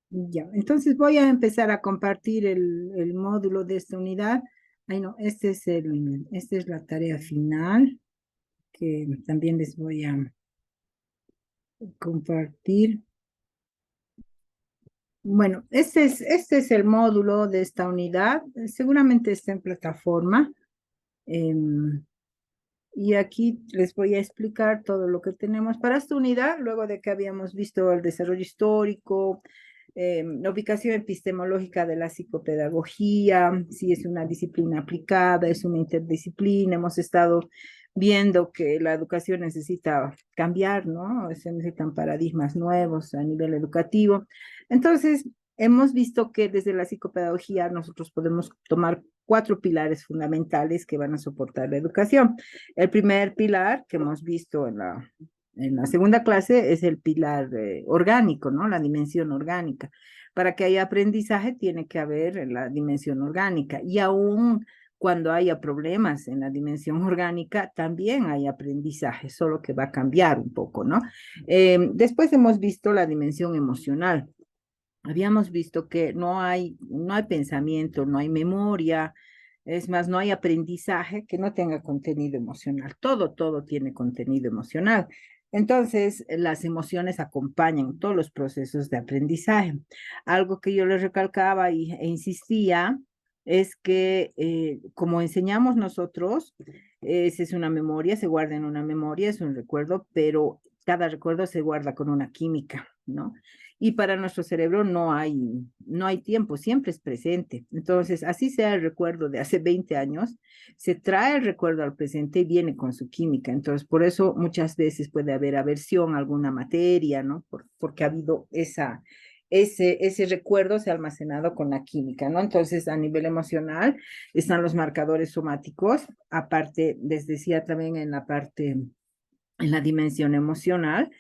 Ya, entonces voy a empezar a compartir el módulo de esta unidad. Ay, no, esta es la tarea final que también les voy a compartir. Bueno, este es el módulo de esta unidad. Seguramente está en plataforma. em, y aquí les voy a explicar todo lo que tenemos para esta unidad, luego de que habíamos visto el desarrollo histórico, la ubicación epistemológica de la psicopedagogía, si es una disciplina aplicada, es una interdisciplina. Hemos estado viendo que la educación necesita cambiar, ¿no? Se necesitan paradigmas nuevos a nivel educativo. Entonces, hemos visto que desde la psicopedagogía nosotros podemos tomar cuatro pilares fundamentales que van a soportar la educación. El primer pilar que hemos visto en la segunda clase es el pilar orgánico, ¿no? La dimensión orgánica. Para que haya aprendizaje tiene que haber la dimensión orgánica. Y aún cuando haya problemas en la dimensión orgánica, también hay aprendizaje, solo que va a cambiar un poco, ¿no? Después hemos visto la dimensión emocional. Habíamos visto que no hay pensamiento, no hay memoria, es más, no hay aprendizaje que no tenga contenido emocional. Todo tiene contenido emocional. Entonces, las emociones acompañan todos los procesos de aprendizaje. Algo que yo les recalcaba e insistía es que como enseñamos nosotros, es una memoria, se guarda en una memoria, es un recuerdo, pero cada recuerdo se guarda con una química, ¿no? Y para nuestro cerebro no hay tiempo, siempre es presente. Entonces, así sea el recuerdo de hace 20 años, se trae el recuerdo al presente y viene con su química. Entonces, por eso muchas veces puede haber aversión a alguna materia, ¿no? Porque ha habido ese recuerdo se ha almacenado con la química, ¿no? Entonces, a nivel emocional están los marcadores somáticos, aparte, les decía también en la dimensión emocional,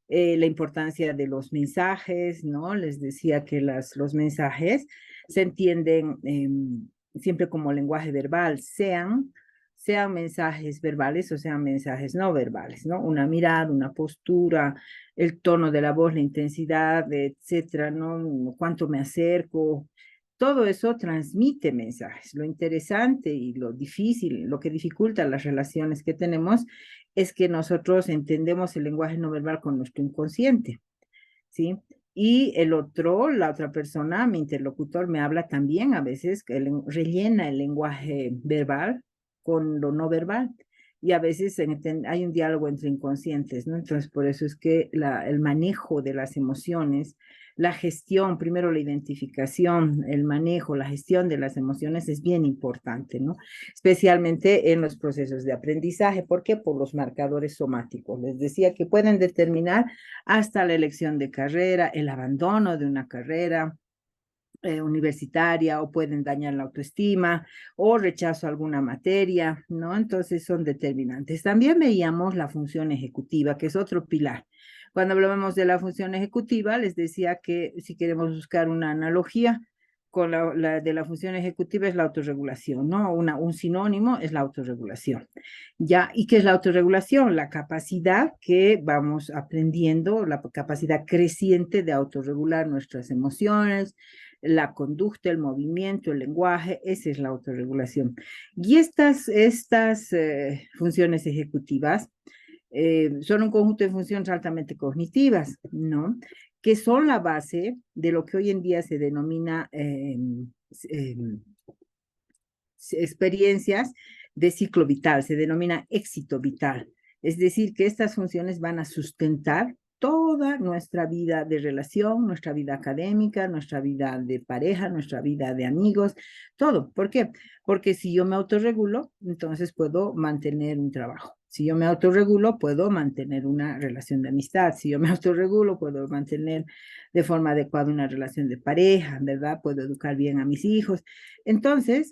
la importancia de los mensajes, ¿no? Les decía que los mensajes se entienden siempre como lenguaje verbal, sean mensajes verbales o sean mensajes no verbales, ¿no? Una mirada, una postura, el tono de la voz, la intensidad, etcétera, ¿no? Cuánto me acerco. Todo eso transmite mensajes. Lo interesante y lo difícil, lo que dificulta las relaciones que tenemos es que nosotros entendemos el lenguaje no verbal con nuestro inconsciente, ¿sí? Y la otra persona, mi interlocutor, me habla también a veces, que rellena el lenguaje verbal con lo no verbal. Y a veces hay un diálogo entre inconscientes, ¿no? Entonces, por eso es que el manejo de las emociones, la gestión, primero la identificación, el manejo, la gestión de las emociones es bien importante, ¿no? Especialmente en los procesos de aprendizaje. ¿Por qué? Por los marcadores somáticos. Les decía que pueden determinar hasta la elección de carrera, el abandono de una carrera universitaria, o pueden dañar la autoestima o rechazo a alguna materia, ¿no? Entonces son determinantes. También veíamos la función ejecutiva, que es otro pilar. Cuando hablamos de la función ejecutiva, les decía que si queremos buscar una analogía con de la función ejecutiva es la autorregulación, ¿no? Un sinónimo es la autorregulación. ¿Ya? ¿Y qué es la autorregulación? La capacidad que vamos aprendiendo, la capacidad creciente de autorregular nuestras emociones, la conducta, el movimiento, el lenguaje, esa es la autorregulación. Y estas funciones ejecutivas son un conjunto de funciones altamente cognitivas, ¿no? Que son la base de lo que hoy en día se denomina eh, experiencias de ciclo vital, se denomina éxito vital. Es decir, que estas funciones van a sustentar toda nuestra vida de relación, nuestra vida académica, nuestra vida de pareja, nuestra vida de amigos, todo. ¿Por qué? Porque si yo me autorregulo, entonces puedo mantener un trabajo. Si yo me autorregulo, puedo mantener una relación de amistad. Si yo me autorregulo, puedo mantener de forma adecuada una relación de pareja, ¿verdad? Puedo educar bien a mis hijos. Entonces,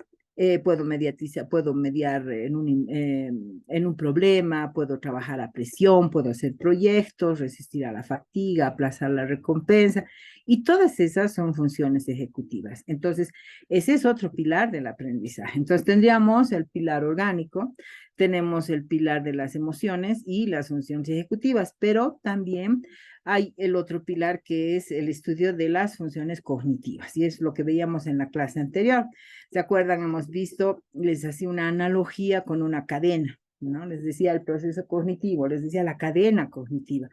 puedo mediar en un problema, puedo trabajar a presión, puedo hacer proyectos, resistir a la fatiga, aplazar la recompensa, y todas esas son funciones ejecutivas. Entonces, ese es otro pilar del aprendizaje. Entonces, tendríamos el pilar orgánico, tenemos el pilar de las emociones y las funciones ejecutivas, pero también hay el otro pilar que es el estudio de las funciones cognitivas, y es lo que veíamos en la clase anterior. ¿Se acuerdan? Hemos visto, les hacía una analogía con una cadena, ¿no? Les decía el proceso cognitivo, les decía la cadena cognitiva,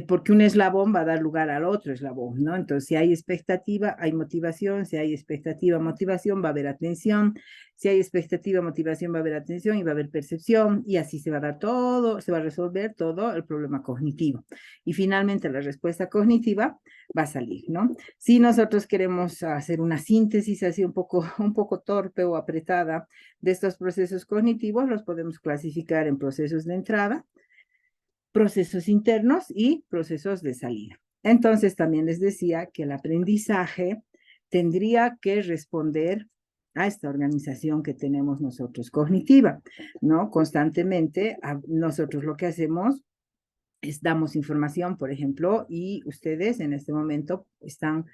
porque un eslabón va a dar lugar al otro eslabón, ¿no? Entonces, si hay expectativa, hay motivación, si hay expectativa, motivación, va a haber atención, si hay expectativa, motivación, va a haber atención y va a haber percepción, y así se va a dar todo, se va a resolver todo el problema cognitivo. Y finalmente la respuesta cognitiva va a salir, ¿no? Si nosotros queremos hacer una síntesis así un poco torpe o apretada de estos procesos cognitivos, los podemos clasificar en procesos de entrada, procesos internos y procesos de salida. Entonces también les decía que el aprendizaje tendría que responder a esta organización que tenemos nosotros cognitiva, ¿no? Constantemente nosotros lo que hacemos es damos información, por ejemplo, y ustedes en este momento están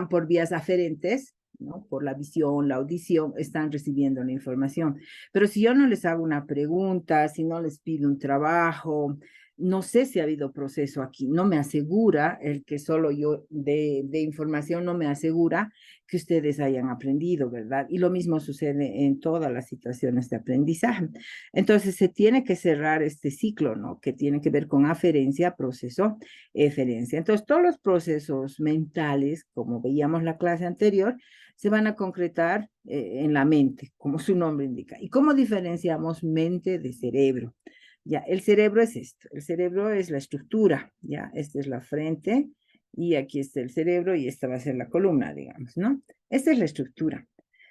por vías aferentes, ¿no? Por la visión, la audición, están recibiendo la información. Pero si yo no les hago una pregunta, si no les pido un trabajo, no sé si ha habido proceso aquí, no me asegura el que solo yo de información, no me asegura que ustedes hayan aprendido, ¿verdad? Y lo mismo sucede en todas las situaciones de aprendizaje. Entonces se tiene que cerrar este ciclo, ¿no? Que tiene que ver con aferencia, proceso, eferencia. Entonces todos los procesos mentales, como veíamos la clase anterior, se van a concretar en la mente, como su nombre indica. ¿Y cómo diferenciamos mente de cerebro? Ya, el cerebro es esto, el cerebro es la estructura, ya, esta es la frente y aquí está el cerebro y esta va a ser la columna, digamos, ¿no? Esta es la estructura.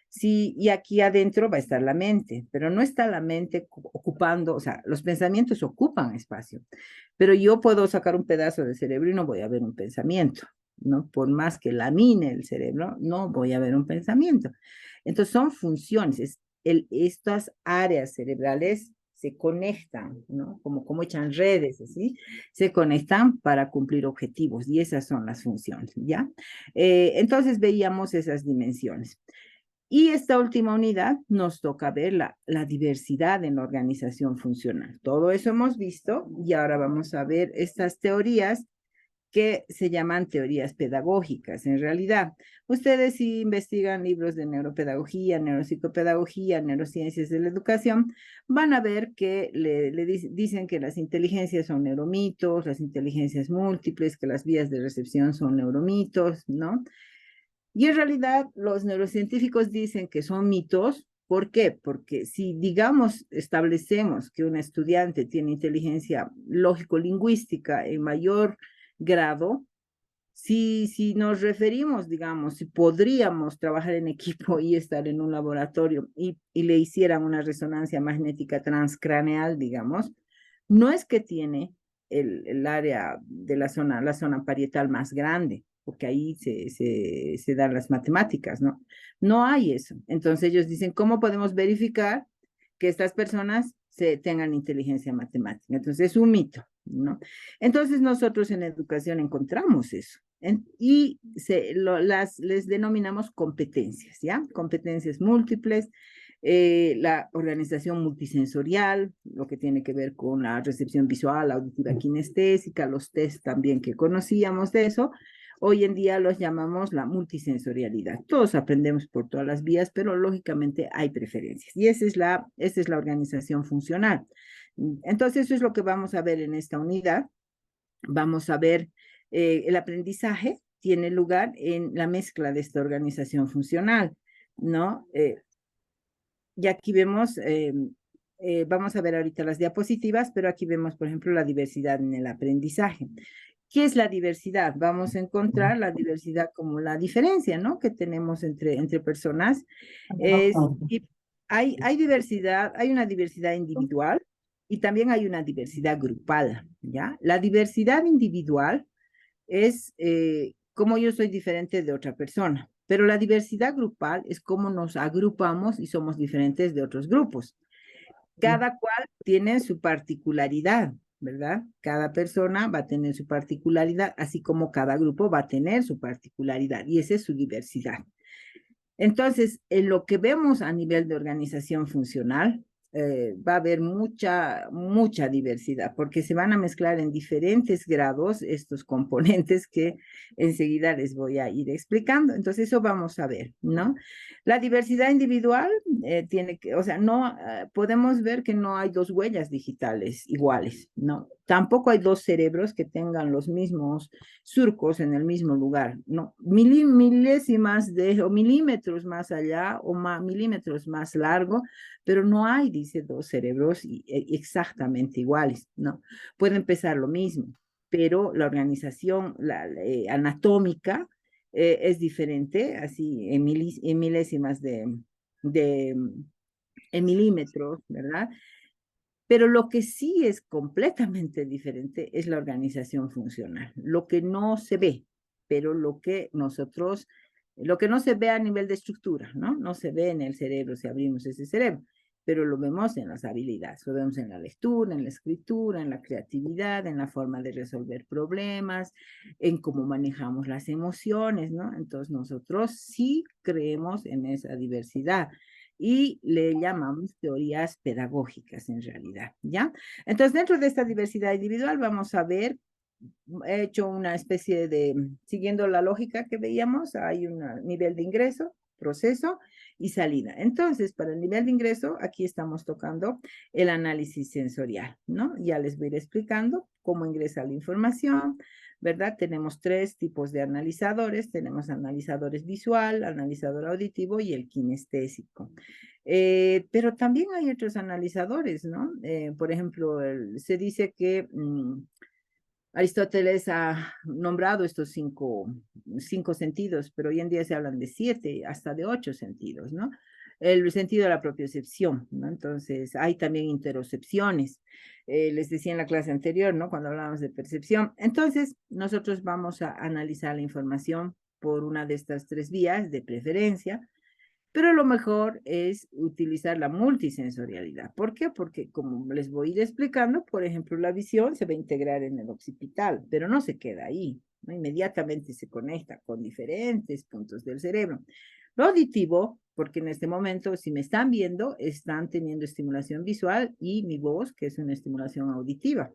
Sí, y aquí adentro va a estar la mente, pero no está la mente ocupando, o sea, los pensamientos ocupan espacio, pero yo puedo sacar un pedazo del cerebro y no voy a ver un pensamiento, ¿no? Por más que lamine el cerebro, no voy a ver un pensamiento. Entonces son funciones, estas áreas cerebrales se conectan, ¿no? Como echan redes, así, se conectan para cumplir objetivos y esas son las funciones, ¿ya? Entonces veíamos esas dimensiones. Y esta última unidad nos toca ver la diversidad en la organización funcional. Todo eso hemos visto y ahora vamos a ver estas teorías que se llaman teorías pedagógicas. En realidad, ustedes si investigan libros de neuropedagogía, neuropsicopedagogía, neurociencias de la educación, van a ver que dicen que las inteligencias son neuromitos, las inteligencias múltiples, que las vías de recepción son neuromitos, ¿no? Y en realidad los neurocientíficos dicen que son mitos. ¿Por qué? Porque si, digamos, establecemos que un estudiante tiene inteligencia lógico-lingüística en mayor grado, si nos referimos, digamos, si podríamos trabajar en equipo y estar en un laboratorio y le hicieran una resonancia magnética transcraneal, digamos, no es que tiene el área de la zona parietal más grande, porque ahí se dan las matemáticas, ¿no? No hay eso. Entonces ellos dicen, ¿cómo podemos verificar que estas personas tengan inteligencia matemática? Entonces es un mito, ¿no? Entonces nosotros en educación encontramos eso y les denominamos competencias, ¿ya? Competencias múltiples, la organización multisensorial, lo que tiene que ver con la recepción visual, auditiva, kinestésica, los test también que conocíamos de eso. Hoy en día los llamamos la multisensorialidad. Todos aprendemos por todas las vías, pero lógicamente hay preferencias. Y esa es la organización funcional. Entonces, eso es lo que vamos a ver en esta unidad. Vamos a ver el aprendizaje tiene lugar en la mezcla de esta organización funcional, ¿no? Y aquí vemos, vamos a ver ahorita las diapositivas, pero aquí vemos, por ejemplo, la diversidad en el aprendizaje. ¿Qué es la diversidad? Vamos a encontrar la diversidad como la diferencia, ¿no? Que tenemos entre personas. Hay diversidad, hay una diversidad individual y también hay una diversidad grupal, ¿ya? La diversidad individual es cómo yo soy diferente de otra persona, pero la diversidad grupal es cómo nos agrupamos y somos diferentes de otros grupos. Cada cual tiene su particularidad, ¿verdad? Cada persona va a tener su particularidad, así como cada grupo va a tener su particularidad, y esa es su diversidad. Entonces, en lo que vemos a nivel de organización funcional, va a haber mucha diversidad, porque se van a mezclar en diferentes grados estos componentes que enseguida les voy a ir explicando. Entonces, eso vamos a ver, ¿no? La diversidad individual tiene que, o sea, no podemos ver que no hay dos huellas digitales iguales, ¿no? Tampoco hay dos cerebros que tengan los mismos surcos en el mismo lugar, ¿no? Milésimas o milímetros más allá o milímetros más largo, pero no hay, dice, dos cerebros exactamente iguales, ¿no? Puede empezar lo mismo, pero la organización anatómica es diferente, así en milésimas de en milímetros, ¿verdad? Pero lo que sí es completamente diferente es la organización funcional, lo que no se ve, pero lo que no se ve a nivel de estructura, ¿no? No se ve en el cerebro si abrimos ese cerebro, pero lo vemos en las habilidades, lo vemos en la lectura, en la escritura, en la creatividad, en la forma de resolver problemas, en cómo manejamos las emociones, ¿no? Entonces nosotros sí creemos en esa diversidad y le llamamos teorías pedagógicas en realidad, ¿ya? Entonces, dentro de esta diversidad individual vamos a ver, he hecho una especie de, siguiendo la lógica que veíamos, hay un nivel de ingreso, proceso y salida. Entonces, para el nivel de ingreso, aquí estamos tocando el análisis sensorial, ¿no? Ya les voy a ir explicando cómo ingresa la información, ¿verdad? Tenemos tres tipos de analizadores. Tenemos analizadores visual, analizador auditivo y el kinestésico. Pero también hay otros analizadores, ¿no? Por ejemplo, se dice que Aristóteles ha nombrado estos cinco sentidos, pero hoy en día se hablan de 7, hasta de 8 sentidos, ¿no? El sentido de la propiocepción, ¿no? Entonces, hay también interocepciones. Les decía en la clase anterior, ¿no? Cuando hablábamos de percepción. Entonces, nosotros vamos a analizar la información por una de estas tres vías de preferencia, pero lo mejor es utilizar la multisensorialidad. ¿Por qué? Porque como les voy a ir explicando, por ejemplo, la visión se va a integrar en el occipital, pero no se queda ahí, ¿no? Inmediatamente se conecta con diferentes puntos del cerebro. Lo auditivo, porque en este momento, si me están viendo, están teniendo estimulación visual y mi voz, que es una estimulación auditiva,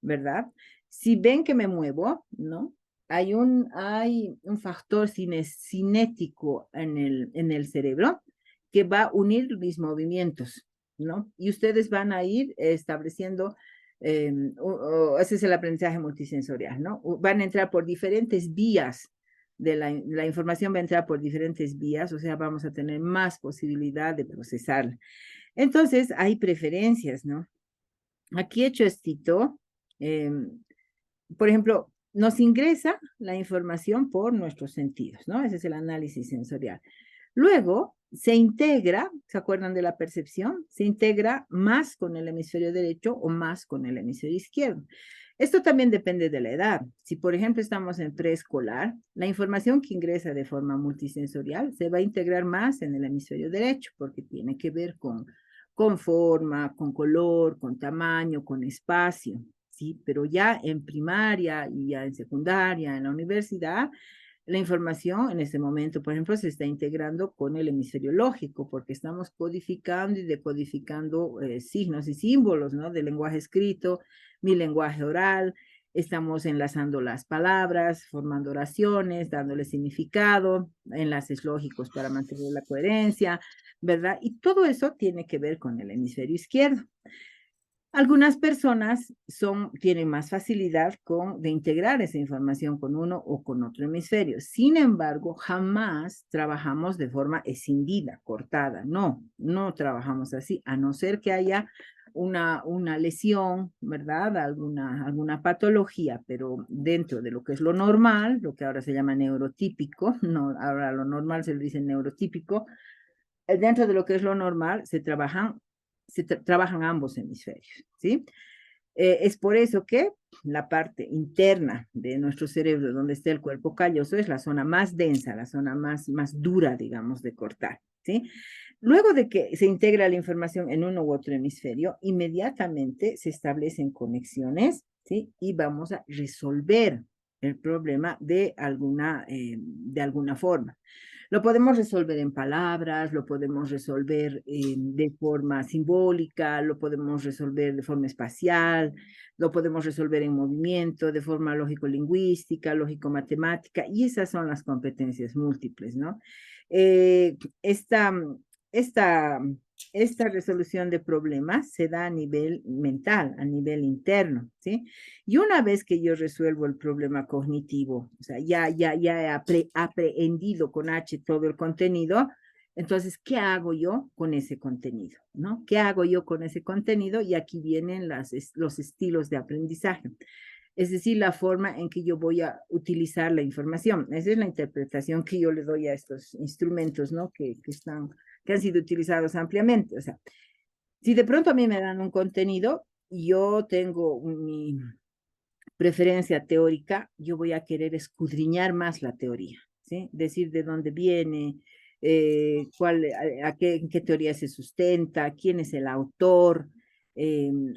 ¿verdad? Si ven que me muevo, ¿no? Hay un factor cinético en el cerebro que va a unir mis movimientos, ¿no? Y ustedes van a ir estableciendo, ese es el aprendizaje multisensorial, ¿no? Van a entrar por diferentes vías la información va a entrar por diferentes vías, o sea, vamos a tener más posibilidad de procesarla. Entonces, hay preferencias, ¿no? Aquí he hecho esto, por ejemplo, nos ingresa la información por nuestros sentidos, ¿no? Ese es el análisis sensorial. Luego se integra, ¿se acuerdan de la percepción? Se integra más con el hemisferio derecho o más con el hemisferio izquierdo. Esto también depende de la edad. Si, por ejemplo, estamos en preescolar, la información que ingresa de forma multisensorial se va a integrar más en el hemisferio derecho, porque tiene que ver con forma, con color, con tamaño, con espacio, ¿sí? Pero ya en primaria y ya en secundaria, en la universidad, la información en este momento, por ejemplo, se está integrando con el hemisferio lógico, porque estamos codificando y decodificando signos y símbolos, ¿no? Del lenguaje escrito, mi lenguaje oral, estamos enlazando las palabras, formando oraciones, dándole significado, enlaces lógicos para mantener la coherencia, ¿verdad? Y todo eso tiene que ver con el hemisferio izquierdo. Algunas personas tienen más facilidad de integrar esa información con uno o con otro hemisferio. Sin embargo, jamás trabajamos de forma escindida, cortada. No trabajamos así, a no ser que haya una lesión, ¿verdad? Alguna patología, pero dentro de lo que es lo normal, lo que ahora se llama neurotípico, no, ahora lo normal se le dice neurotípico, dentro de lo que es lo normal se trabajan ambos hemisferios, ¿sí? Es por eso que la parte interna de nuestro cerebro, donde está el cuerpo calloso, es la zona más densa, la zona más dura, digamos, de cortar, ¿sí? Luego de que se integra la información en uno u otro hemisferio, inmediatamente se establecen conexiones, ¿sí? Y vamos a resolver el problema de alguna forma. Lo podemos resolver en palabras, lo podemos resolver de forma simbólica, lo podemos resolver de forma espacial, lo podemos resolver en movimiento, de forma lógico-lingüística, lógico-matemática, y esas son las competencias múltiples, ¿no? Esta, esta, esta resolución de problemas se da a nivel mental, a nivel interno, ¿sí? Y una vez que yo resuelvo el problema cognitivo, o sea, ya he aprehendido con H todo el contenido, entonces, ¿qué hago yo con ese contenido? ¿No? ¿Qué hago yo con ese contenido? Y aquí vienen los estilos de aprendizaje. Es decir, la forma en que yo voy a utilizar la información. Esa es la interpretación que yo le doy a estos instrumentos, ¿no? Que han sido utilizados ampliamente. O sea, si de pronto a mí me dan un contenido, yo tengo mi preferencia teórica, yo voy a querer escudriñar más la teoría, ¿sí? Decir de dónde viene, en qué teoría se sustenta, quién es el autor,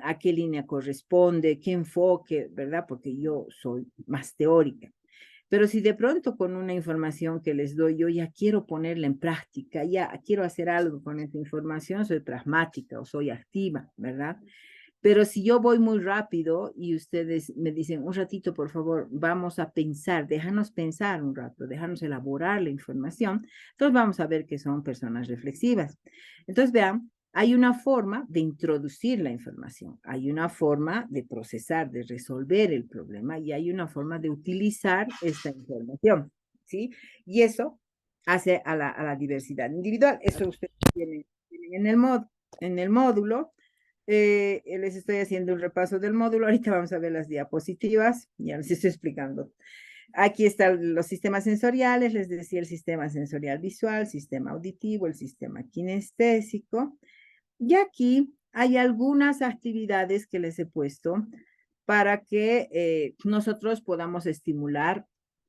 a qué línea corresponde, qué enfoque, ¿verdad? Porque yo soy más teórica. Pero si de pronto con una información que les doy, yo ya quiero ponerla en práctica, ya quiero hacer algo con esa información, soy pragmática o soy activa, ¿verdad? Pero si yo voy muy rápido y ustedes me dicen, un ratito, por favor, vamos a pensar, déjanos pensar un rato, déjanos elaborar la información, entonces vamos a ver que son personas reflexivas. Entonces, vean, hay una forma de introducir la información, hay una forma de procesar, de resolver el problema y hay una forma de utilizar esta información, ¿sí? Y eso hace a la diversidad individual. Eso ustedes tienen en el módulo. Les estoy haciendo un repaso del módulo. Ahorita vamos a ver las diapositivas. Ya les estoy explicando. Aquí están los sistemas sensoriales. Les decía el sistema sensorial visual, sistema auditivo, el sistema kinestésico. Y aquí hay algunas actividades que les he puesto para que nosotros podamos estimular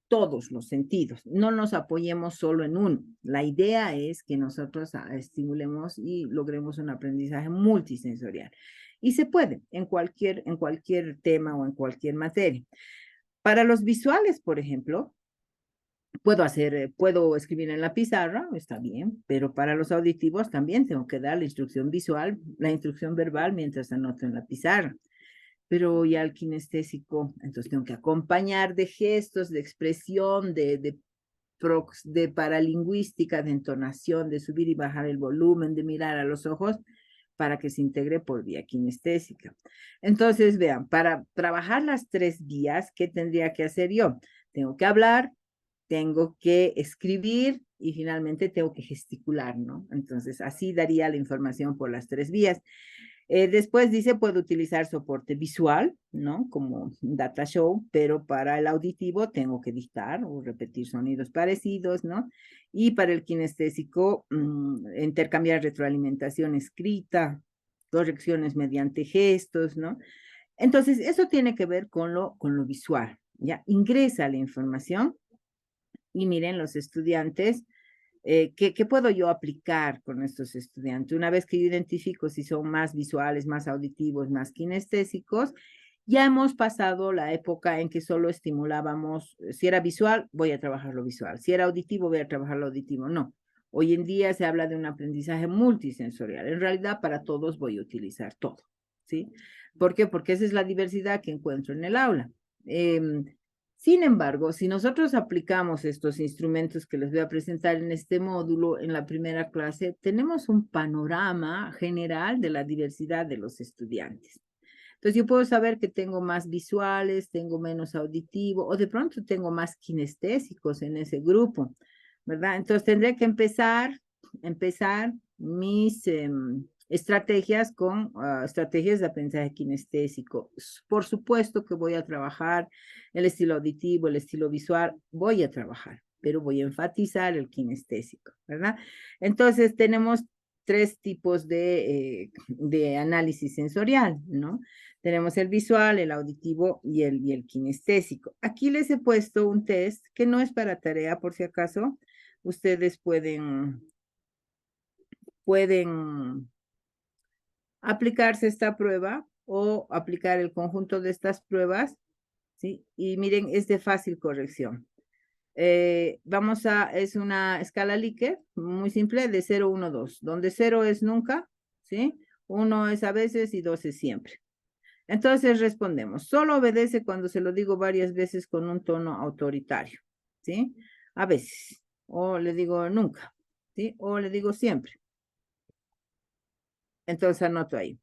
todos los sentidos. No nos apoyemos solo en uno. La idea es que nosotros estimulemos y logremos un aprendizaje multisensorial. Y se puede en cualquier tema o en cualquier materia. Para los visuales, por ejemplo, puedo escribir en la pizarra, está bien, pero para los auditivos también tengo que dar la instrucción visual, la instrucción verbal mientras anoto en la pizarra. Pero ya el kinestésico, entonces tengo que acompañar de gestos, de expresión, de paralingüística, de entonación, de subir y bajar el volumen, de mirar a los ojos, para que se integre por vía kinestésica. Entonces, vean, para trabajar las 3 vías, ¿qué tendría que hacer yo? Tengo que hablar, tengo que escribir y finalmente tengo que gesticular, ¿no? Entonces, así daría la información por las 3 vías. Después dice, puedo utilizar soporte visual, ¿no? Como data show, pero para el auditivo tengo que dictar o repetir sonidos parecidos, ¿no? Y para el kinestésico, intercambiar retroalimentación escrita, correcciones mediante gestos, ¿no? Entonces, eso tiene que ver con lo visual, ¿ya? Ingresa la información y miren, los estudiantes, ¿qué puedo yo aplicar con estos estudiantes? Una vez que yo identifico si son más visuales, más auditivos, más kinestésicos, ya hemos pasado la época en que solo estimulábamos, si era visual, voy a trabajar lo visual, si era auditivo, voy a trabajar lo auditivo. No, hoy en día se habla de un aprendizaje multisensorial. En realidad, para todos voy a utilizar todo, ¿sí? ¿Por qué? Porque esa es la diversidad que encuentro en el aula. Sin embargo, si nosotros aplicamos estos instrumentos que les voy a presentar en este módulo, en la primera clase, tenemos un panorama general de la diversidad de los estudiantes. Entonces, yo puedo saber que tengo más visuales, tengo menos auditivo, o de pronto tengo más kinestésicos en ese grupo, ¿verdad? Entonces, tendré que empezar mis estrategias con estrategias de aprendizaje kinestésico. Por supuesto que voy a trabajar el estilo auditivo, el estilo visual, voy a trabajar, pero voy a enfatizar el kinestésico, ¿verdad? Entonces, tenemos 3 tipos de análisis sensorial, ¿no? Tenemos el visual, el auditivo y el kinestésico. Aquí les he puesto un test que no es para tarea, por si acaso. Ustedes pueden aplicarse esta prueba o aplicar el conjunto de estas pruebas ¿sí? Y miren, es de fácil corrección. Es una escala Likert, muy simple, de 0, 1, 2, donde 0 es nunca, ¿sí? 1 es a veces y 2 es siempre. Entonces respondemos, solo obedece cuando se lo digo varias veces con un tono autoritario, ¿sí? A veces, o le digo nunca, ¿sí? O le digo siempre. Entonces anoto ahí.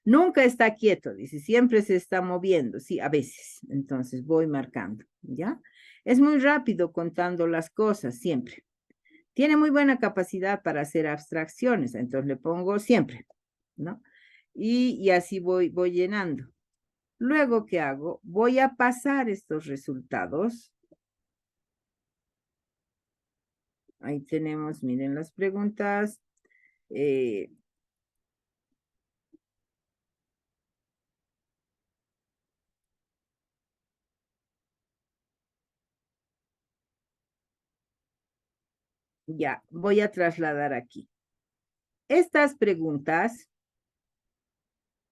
Nunca está quieto, dice, siempre se está moviendo, sí, a veces. Entonces voy marcando, ¿ya? Es muy rápido contando las cosas, siempre. Tiene muy buena capacidad para hacer abstracciones, entonces le pongo siempre, ¿no? Y así voy llenando. Luego, ¿qué hago? Voy a pasar estos resultados. Ahí tenemos, miren las preguntas. Eh, ya, voy a trasladar aquí. Estas preguntas,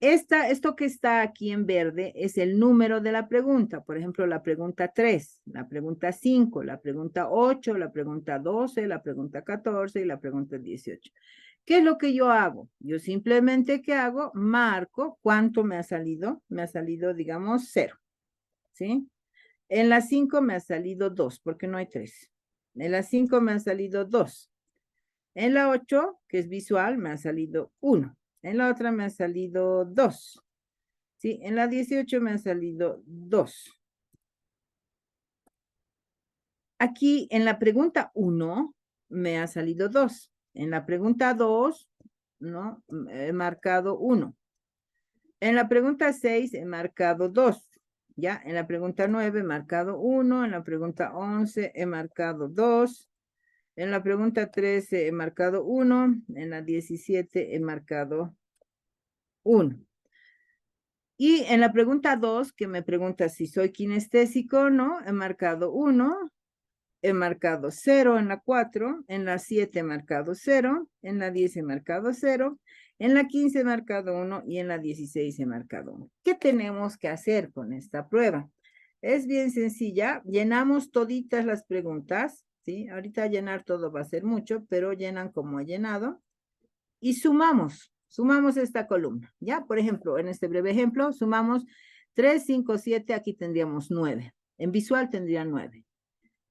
esto que está aquí en verde es el número de la pregunta. Por ejemplo, la pregunta 3, la pregunta 5, la pregunta 8, la pregunta 12, la pregunta 14 y la pregunta 18. ¿Qué es lo que yo hago? Yo simplemente, ¿qué hago? Marco cuánto me ha salido. Me ha salido, digamos, 0, ¿sí? En la 5 me ha salido 2, porque no hay 3. En la 5 me ha salido 2. En la 8, que es visual, me ha salido 1. En la otra me ha salido 2. ¿Sí? En la 18 me ha salido 2. Aquí en la pregunta 1 me ha salido 2. En la pregunta 2, ¿no? He marcado 1. En la pregunta 6 he marcado 2. ¿Ya? En la pregunta 9 he marcado 1. En la pregunta 11 he marcado 2. En la pregunta 13 he marcado 1. En la 17 he marcado 1. Y en la pregunta 2, que me pregunta si soy kinestésico, ¿no? He marcado 1. He marcado 0 en la 4. En la 7 he marcado 0. En la 10 he marcado 0. En la 15 he marcado 1 y en la 16 he marcado 1. ¿Qué tenemos que hacer con esta prueba? Es bien sencilla. Llenamos toditas las preguntas, ¿sí? Ahorita llenar todo va a ser mucho, pero llenan como he llenado. Y sumamos esta columna, ¿ya? Por ejemplo, en este breve ejemplo, sumamos 3, 5, 7, aquí tendríamos 9. En visual tendría 9.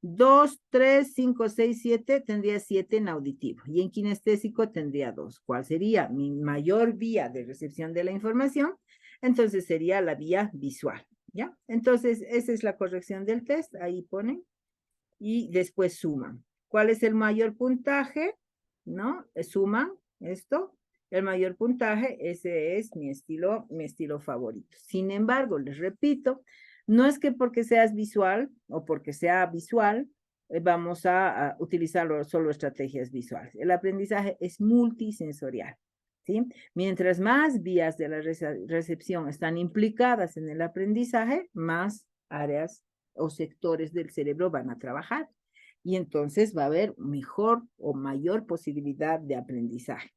2, 3, 5, 6, 7, tendría 7 en auditivo. Y en kinestésico tendría 2. ¿Cuál sería mi mayor vía de recepción de la información? Entonces sería la vía visual, ¿ya? Entonces, esa es la corrección del test. Ahí ponen. Y después suman. ¿Cuál es el mayor puntaje? ¿No? Suman esto. El mayor puntaje, ese es mi estilo favorito. Sin embargo, les repito, no es que porque seas visual o porque sea visual, vamos a utilizar solo estrategias visuales. El aprendizaje es multisensorial, ¿sí? Mientras más vías de la recepción están implicadas en el aprendizaje, más áreas o sectores del cerebro van a trabajar. Y entonces va a haber mejor o mayor posibilidad de aprendizaje.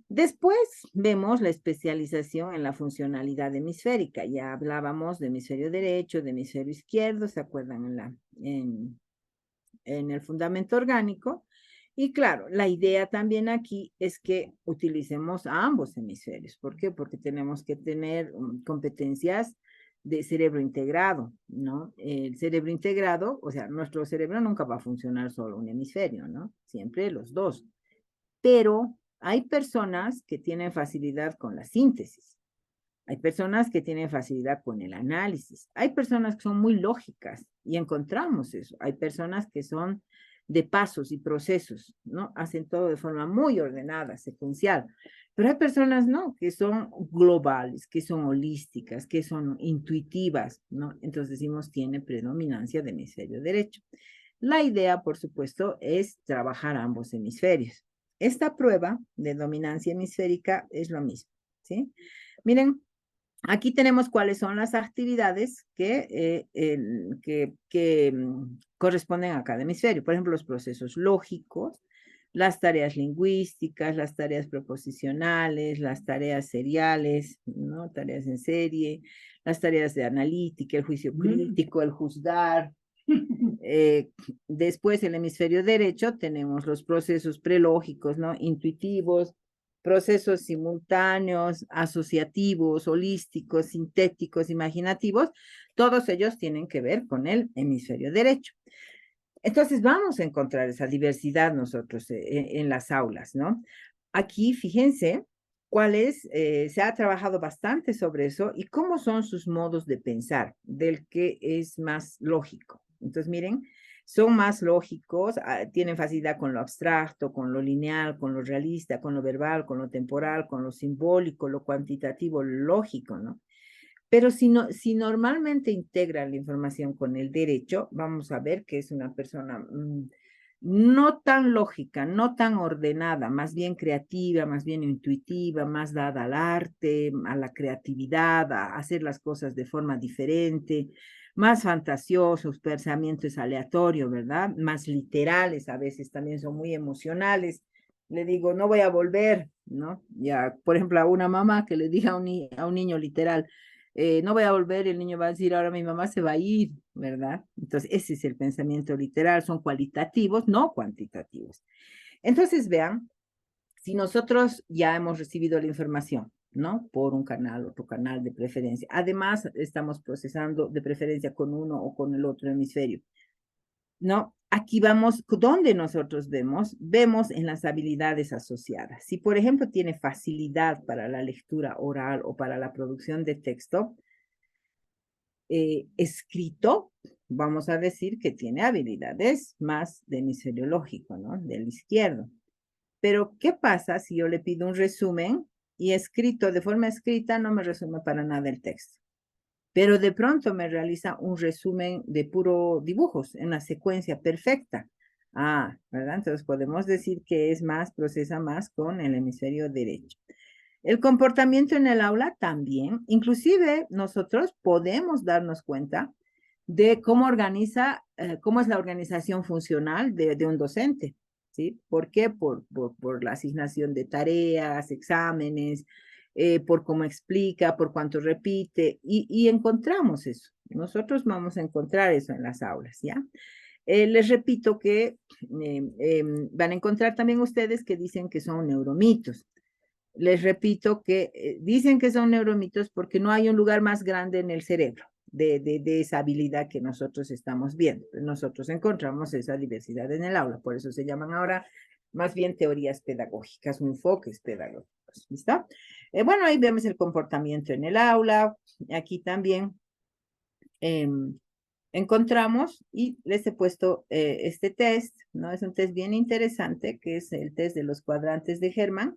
Después vemos la especialización en la funcionalidad hemisférica. Ya hablábamos de hemisferio derecho, de hemisferio izquierdo, ¿se acuerdan en el fundamento orgánico? Y claro, la idea también aquí es que utilicemos a ambos hemisferios. ¿Por qué? Porque tenemos que tener competencias de cerebro integrado, ¿no? El cerebro integrado, o sea, nuestro cerebro nunca va a funcionar solo un hemisferio, ¿no? Siempre los dos. Pero hay personas que tienen facilidad con la síntesis. Hay personas que tienen facilidad con el análisis. Hay personas que son muy lógicas y encontramos eso. Hay personas que son de pasos y procesos, ¿no? Hacen todo de forma muy ordenada, secuencial. Pero hay personas, ¿no? Que son globales, que son holísticas, que son intuitivas, ¿no? Entonces decimos, tiene predominancia de hemisferio derecho. La idea, por supuesto, es trabajar ambos hemisferios. Esta prueba de dominancia hemisférica es lo mismo, ¿sí? Miren, aquí tenemos cuáles son las actividades que corresponden a cada hemisferio. Por ejemplo, los procesos lógicos, las tareas lingüísticas, las tareas proposicionales, las tareas seriales, ¿no? Tareas en serie, las tareas de analítica, el juicio crítico, el juzgar. Después, en el hemisferio derecho, tenemos los procesos prelógicos, ¿no? Intuitivos, procesos simultáneos, asociativos, holísticos, sintéticos, imaginativos. Todos ellos tienen que ver con el hemisferio derecho. Entonces vamos a encontrar esa diversidad nosotros en las aulas, ¿no? Aquí, fíjense cuáles, se ha trabajado bastante sobre eso y cómo son sus modos de pensar, del que es más lógico. Entonces, miren, son más lógicos, tienen facilidad con lo abstracto, con lo lineal, con lo realista, con lo verbal, con lo temporal, con lo simbólico, lo cuantitativo, lo lógico, ¿no? Pero si normalmente integra la información con el derecho, vamos a ver que es una persona no tan lógica, no tan ordenada, más bien creativa, más bien intuitiva, más dada al arte, a la creatividad, a hacer las cosas de forma diferente, más fantasiosos, pensamientos aleatorios, ¿verdad? Más literales, a veces también son muy emocionales. Le digo, no voy a volver, ¿no? Ya, por ejemplo, a una mamá que le diga a un niño literal, no voy a volver, y el niño va a decir, ahora mi mamá se va a ir, ¿verdad? Entonces, ese es el pensamiento literal, son cualitativos, no cuantitativos. Entonces, vean, si nosotros ya hemos recibido la información, ¿no? Por un canal, otro canal de preferencia. Además, estamos procesando de preferencia con uno o con el otro hemisferio. ¿No? Aquí vamos, ¿dónde nosotros vemos? Vemos en las habilidades asociadas. Si, por ejemplo, tiene facilidad para la lectura oral o para la producción de texto, escrito, vamos a decir que tiene habilidades más de hemisferio lógico, ¿no? Del izquierdo. Pero, ¿qué pasa si yo le pido un resumen y escrito, de forma escrita, no me resume para nada el texto? Pero de pronto me realiza un resumen de puro dibujos, en una secuencia perfecta. Ah, ¿verdad? Entonces podemos decir que es más, procesa más con el hemisferio derecho. El comportamiento en el aula también, inclusive nosotros podemos darnos cuenta de cómo organiza, cómo es la organización funcional de un docente, ¿sí? ¿Por qué? Por la asignación de tareas, exámenes, por cómo explica, por cuánto repite, y encontramos eso. Nosotros vamos a encontrar eso en las aulas, ¿ya? Les repito que van a encontrar también ustedes que dicen que son neuromitos. Les repito que dicen que son neuromitos porque no hay un lugar más grande en el cerebro de esa habilidad que nosotros estamos viendo. Nosotros encontramos esa diversidad en el aula, por eso se llaman ahora más bien teorías pedagógicas o enfoques pedagógicos. ¿Listo? Bueno, ahí vemos el comportamiento en el aula. Aquí también encontramos y les he puesto este test, ¿no? Es un test bien interesante, que es el test de los cuadrantes de Hermann.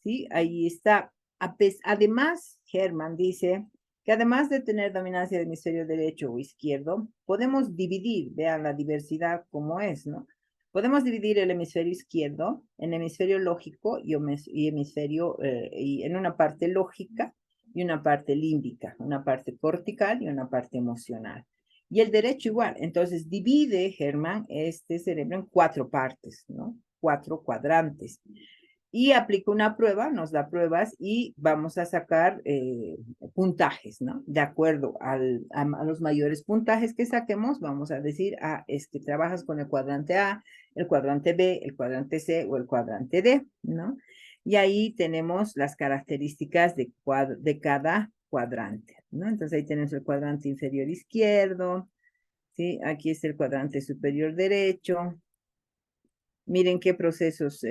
¿Sí? Ahí está. Además, Hermann dice que además de tener dominancia del hemisferio derecho o izquierdo, podemos dividir, vean la diversidad como es, ¿no? Podemos dividir el hemisferio izquierdo en hemisferio lógico y hemisferio, y en una parte lógica y una parte límbica, una parte cortical y una parte emocional. Y el derecho igual. Entonces divide Hermann este cerebro en 4 partes, ¿no? 4 cuadrantes. Y aplica una prueba, nos da pruebas y vamos a sacar puntajes, ¿no? De acuerdo a los mayores puntajes que saquemos, vamos a decir, es que trabajas con el cuadrante A, el cuadrante B, el cuadrante C o el cuadrante D, ¿no? Y ahí tenemos las características de cada cuadrante, ¿no? Entonces ahí tenemos el cuadrante inferior izquierdo, ¿sí? Aquí está el cuadrante superior derecho. Miren qué procesos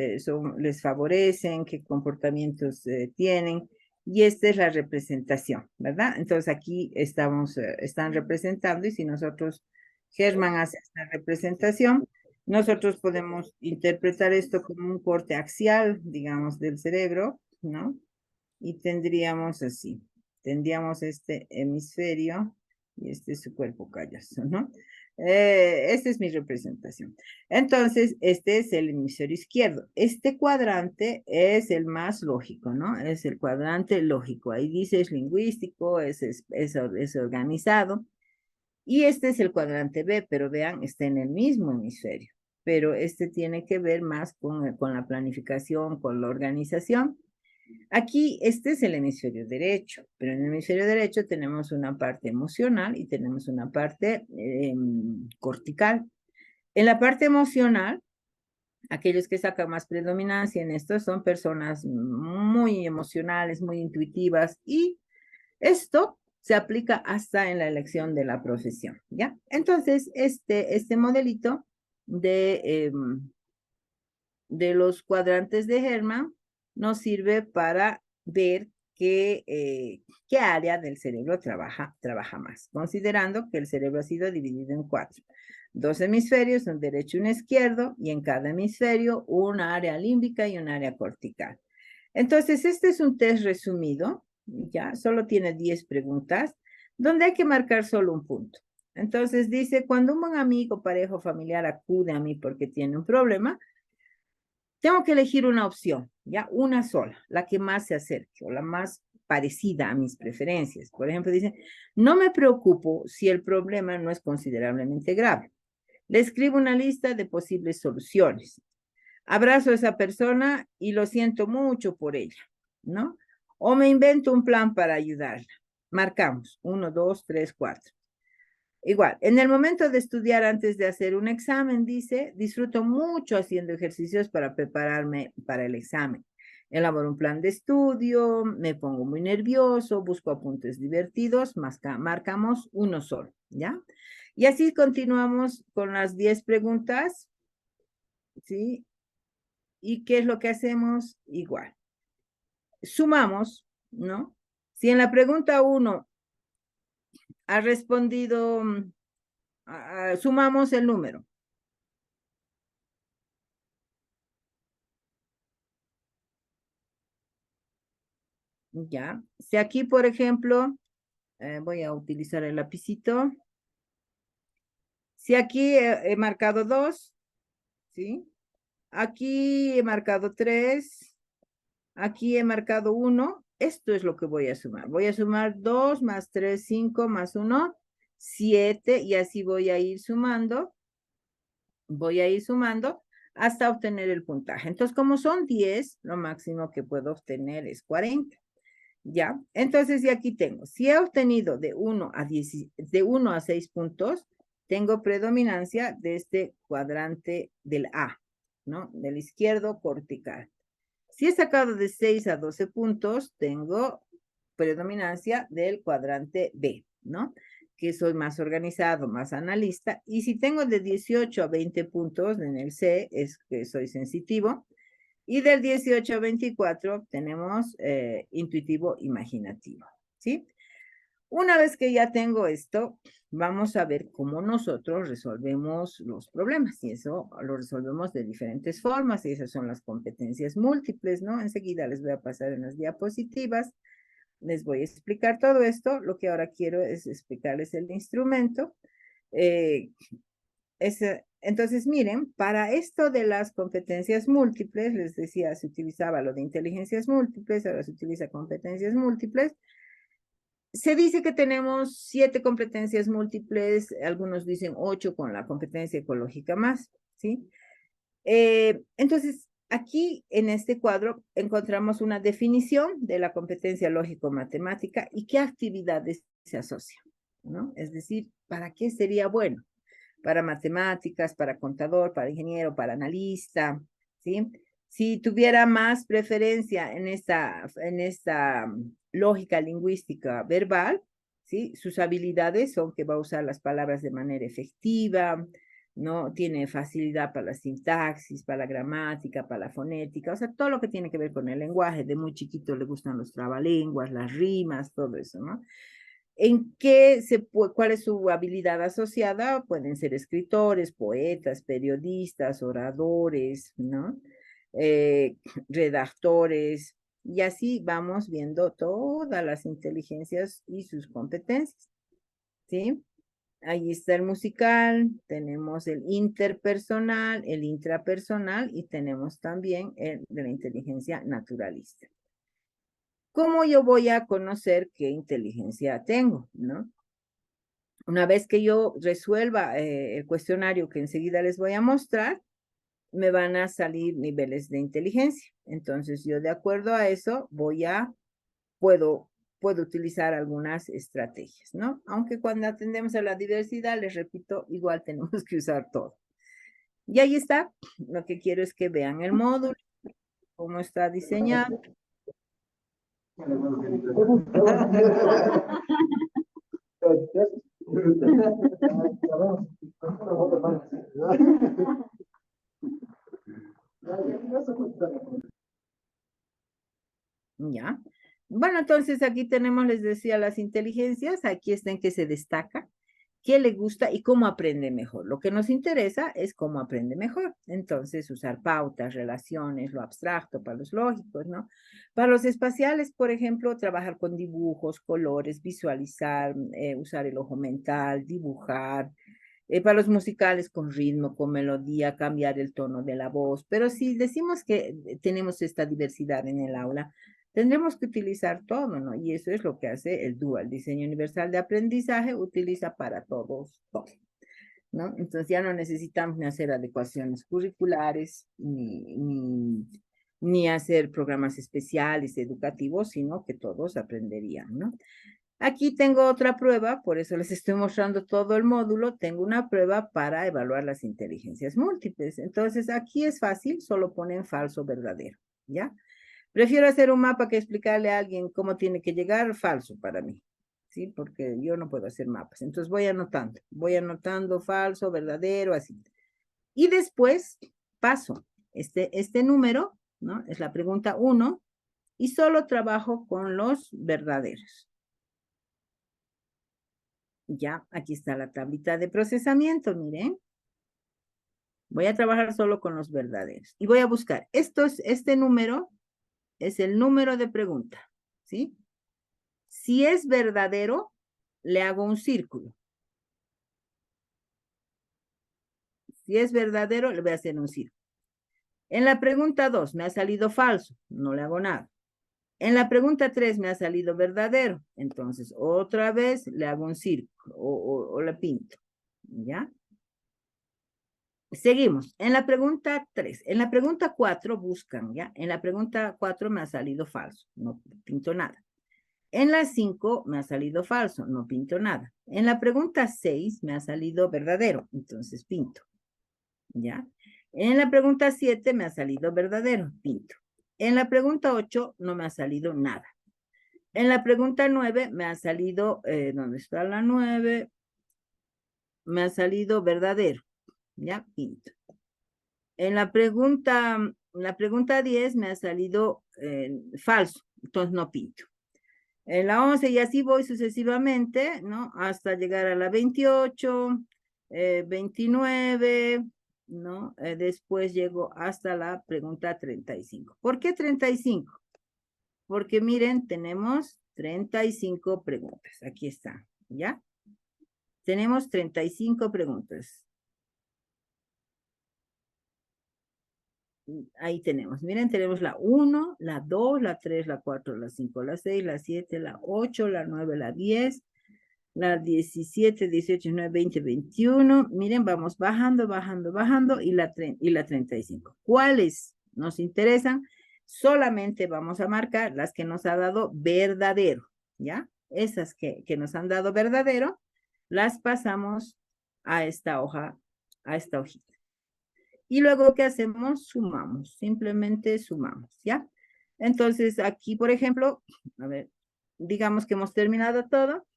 les favorecen, qué comportamientos tienen. Y esta es la representación, ¿verdad? Entonces aquí están representando y si nosotros, Hermann hace esta representación, nosotros podemos interpretar esto como un corte axial, digamos, del cerebro, ¿no? Y tendríamos así, tendríamos este hemisferio y este es su cuerpo calloso, ¿no? Esta es mi representación. Entonces, este es el hemisferio izquierdo. Este cuadrante es el más lógico, ¿no? Es el cuadrante lógico. Ahí dice es lingüístico, es organizado. Y este es el cuadrante B, pero vean, está en el mismo hemisferio. pero este tiene que ver más con la planificación, con la organización. Aquí, este es el hemisferio derecho, pero en el hemisferio derecho tenemos una parte emocional y tenemos una parte cortical. En la parte emocional, aquellos que sacan más predominancia en esto son personas muy emocionales, muy intuitivas, y esto se aplica hasta en la elección de la profesión, ¿ya? Entonces, este modelito de los cuadrantes de Hermann nos sirve para ver qué área del cerebro trabaja más, considerando que el cerebro ha sido dividido en 4. 2 hemisferios, un derecho y un izquierdo, y en cada hemisferio una área límbica y un área cortical. Entonces, este es un test resumido, ya, solo tiene 10 preguntas, donde hay que marcar solo un punto. Entonces dice, cuando un buen amigo, pareja o familiar acude a mí porque tiene un problema, tengo que elegir una opción, ya, una sola, la que más se acerque o la más parecida a mis preferencias. Por ejemplo, dice, no me preocupo si el problema no es considerablemente grave. Le escribo una lista de posibles soluciones. Abrazo a esa persona y lo siento mucho por ella, ¿no? O me invento un plan para ayudarla. Marcamos 1, 2, 3, 4. Igual, en el momento de estudiar antes de hacer un examen, dice, disfruto mucho haciendo ejercicios para prepararme para el examen. Elaboro un plan de estudio, me pongo muy nervioso, busco apuntes divertidos, marcamos uno solo, ¿ya? Y así continuamos con las 10 preguntas, ¿sí? ¿Y qué es lo que hacemos? Igual. Sumamos, ¿no? Si en la pregunta 1 ha respondido, sumamos el número. Ya. Si aquí, por ejemplo, voy a utilizar el lapicito. Si aquí he marcado 2, ¿sí? Aquí he marcado 3, aquí he marcado 1, esto es lo que voy a sumar. Voy a sumar 2 más 3, 5 más 1, 7, y así voy a ir sumando hasta obtener el puntaje. Entonces, como son 10, lo máximo que puedo obtener es 40. ¿Ya? Entonces, y aquí tengo, si he obtenido de 1 a 6 puntos, tengo predominancia de este cuadrante del A, ¿no? Del izquierdo cortical. Si he sacado de 6 a 12 puntos, tengo predominancia del cuadrante B, ¿no? Que soy más organizado, más analista. Y si tengo de 18 a 20 puntos en el C, es que soy sensitivo. Y del 18 a 24 tenemos intuitivo imaginativo, ¿sí? Una vez que ya tengo esto, vamos a ver cómo nosotros resolvemos los problemas, y eso lo resolvemos de diferentes formas, y esas son las competencias múltiples, ¿no? Enseguida les voy a pasar en las diapositivas, les voy a explicar todo esto. Lo que ahora quiero es explicarles el instrumento. Entonces, miren, para esto de las competencias múltiples, les decía, se utilizaba lo de inteligencias múltiples, ahora se utiliza competencias múltiples. Se dice que tenemos 7 competencias múltiples, algunos dicen 8 con la competencia ecológica más, ¿sí? Entonces, aquí en este cuadro encontramos una definición de la competencia lógico-matemática y qué actividades se asocian, ¿no? Es decir, ¿para qué sería bueno? Para matemáticas, para contador, para ingeniero, para analista, ¿sí? Si tuviera más preferencia en esta lógica lingüística verbal, ¿sí? Sus habilidades son que va a usar las palabras de manera efectiva, ¿no? Tiene facilidad para la sintaxis, para la gramática, para la fonética, o sea, todo lo que tiene que ver con el lenguaje. De muy chiquito le gustan los trabalenguas, las rimas, todo eso, ¿no? ¿Cuál es su habilidad asociada? Pueden ser escritores, poetas, periodistas, oradores, ¿no? Eh, redactores, y así vamos viendo todas las inteligencias y sus competencias, ¿sí? Ahí está el musical, tenemos el interpersonal, el intrapersonal, y tenemos también el de la inteligencia naturalista. ¿Cómo yo voy a conocer qué inteligencia tengo, no? Una vez que yo resuelva el cuestionario que enseguida les voy a mostrar, me van a salir niveles de inteligencia. Entonces, yo de acuerdo a eso puedo utilizar algunas estrategias, ¿no? Aunque cuando atendemos a la diversidad, les repito, igual tenemos que usar todo. Y ahí está. Lo que quiero es que vean el módulo, cómo está diseñado. Ya. Bueno, entonces aquí tenemos, les decía, las inteligencias. Aquí está en qué se destaca, qué le gusta y cómo aprende mejor. Lo que nos interesa es cómo aprende mejor. Entonces, usar pautas, relaciones, lo abstracto para los lógicos, ¿no? Para los espaciales, por ejemplo, trabajar con dibujos, colores, visualizar, usar el ojo mental, dibujar. Para los musicales con ritmo, con melodía, cambiar el tono de la voz. Pero si decimos que tenemos esta diversidad en el aula, tendremos que utilizar todo, ¿no? Y eso es lo que hace el DUA, el Diseño Universal de Aprendizaje, utiliza para todos, todo, ¿no? Entonces ya no necesitamos ni hacer adecuaciones curriculares, ni hacer programas especiales educativos, sino que todos aprenderían, ¿no? Aquí tengo otra prueba, por eso les estoy mostrando todo el módulo. Tengo una prueba para evaluar las inteligencias múltiples. Entonces, aquí es fácil, solo ponen falso, verdadero, ¿ya? Prefiero hacer un mapa que explicarle a alguien cómo tiene que llegar, falso para mí, ¿sí? Porque yo no puedo hacer mapas. Entonces, voy anotando falso, verdadero, así. Y después paso este número, ¿no? Es la pregunta 1, y solo trabajo con los verdaderos. Ya, aquí está la tablita de procesamiento, miren. Voy a trabajar solo con los verdaderos. Y voy a buscar. Este número es el número de pregunta, ¿sí? Si es verdadero, le hago un círculo. Si es verdadero, le voy a hacer un círculo. En la pregunta 2 me ha salido falso, no le hago nada. En la pregunta 3 me ha salido verdadero, entonces otra vez le hago un círculo o le pinto, ¿ya? Seguimos. En la pregunta 3. En la pregunta 4 buscan, ¿ya? En la pregunta 4 me ha salido falso, no pinto nada. En la 5 me ha salido falso, no pinto nada. En la pregunta 6 me ha salido verdadero, entonces pinto, ¿ya? En la pregunta 7 me ha salido verdadero, pinto. En la pregunta 8 no me ha salido nada. En la pregunta 9 me ha salido, ¿dónde está la 9? Me ha salido verdadero, ¿ya? Pinto. En la pregunta 10 me ha salido falso, entonces no pinto. En la 11 y así voy sucesivamente, ¿no? Hasta llegar a la 28, 29, ¿no? Después llego hasta la pregunta 35. ¿Por qué 35? Porque miren, tenemos 35 preguntas. Aquí está, ¿ya? Tenemos 35 preguntas. Ahí tenemos, miren, tenemos la 1, la 2, la 3, la 4, la 5, la 6, la 7, la 8, la 9, la 10, la 17, 18, 19, 20, 21. Miren, vamos bajando, bajando, bajando y la 35. ¿Cuáles nos interesan? Solamente vamos a marcar las que nos ha dado verdadero, ¿ya? Esas que nos han dado verdadero, las pasamos a esta hoja, a esta hojita. Y luego, ¿qué hacemos? Sumamos, simplemente sumamos, ¿ya? Entonces, aquí, por ejemplo, a ver, digamos que hemos terminado todo.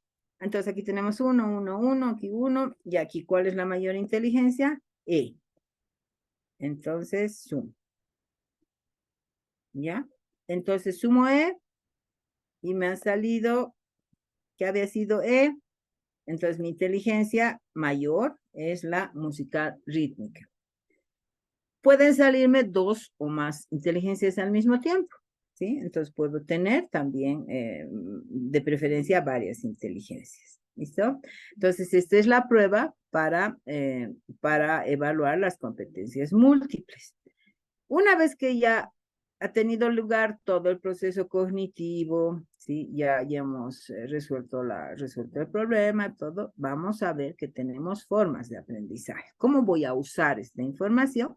Entonces, aquí tenemos 1, 1, 1, aquí 1, y aquí, ¿cuál es la mayor inteligencia? E. Entonces, sumo, ¿ya? Entonces, sumo E, y me ha salido que había sido E. Entonces, mi inteligencia mayor es la musical rítmica. Pueden salirme 2 o más inteligencias al mismo tiempo, ¿sí? Entonces puedo tener también, de preferencia, varias inteligencias, ¿listo? Entonces, esta es la prueba para evaluar las competencias múltiples. Una vez que ya ha tenido lugar todo el proceso cognitivo, ¿sí? Ya hemos resuelto el problema, todo, vamos a ver que tenemos formas de aprendizaje. ¿Cómo voy a usar esta información?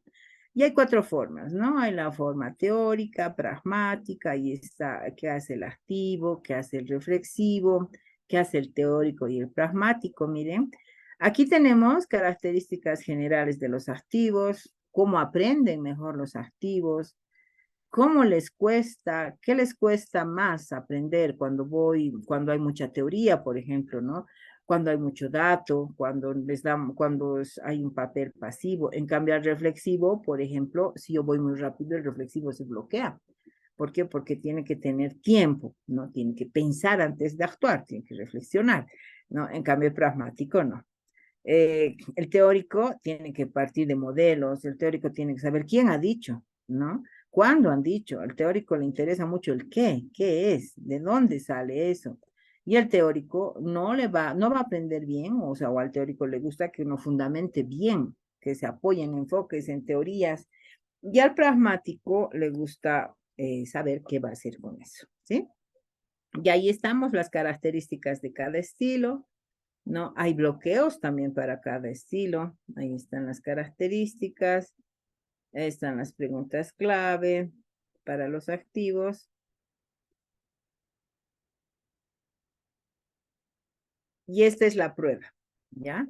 Y hay 4 formas, ¿no? Hay la forma teórica, pragmática, ahí está qué hace el activo, qué hace el reflexivo, qué hace el teórico y el pragmático, miren. Aquí tenemos características generales de los activos, cómo aprenden mejor los activos, cómo les cuesta, qué les cuesta más aprender cuando hay mucha teoría, por ejemplo, ¿no? Cuando hay mucho dato, cuando hay un papel pasivo. En cambio, al reflexivo, por ejemplo, si yo voy muy rápido, el reflexivo se bloquea. ¿Por qué? Porque tiene que tener tiempo, ¿no? Tiene que pensar antes de actuar, tiene que reflexionar, ¿no? En cambio, el pragmático no. El teórico tiene que partir de modelos, el teórico tiene que saber quién ha dicho, ¿no? ¿Cuándo han dicho? Al teórico le interesa mucho el qué es, de dónde sale eso. Y el teórico no va a aprender bien, o sea, o al teórico le gusta que uno fundamente bien, que se apoye en enfoques, en teorías, y al pragmático le gusta saber qué va a hacer con eso, ¿sí? Y ahí estamos las características de cada estilo, ¿no? Hay bloqueos también para cada estilo. Ahí están las características, ahí están las preguntas clave para los activos. Y esta es la prueba, ¿ya?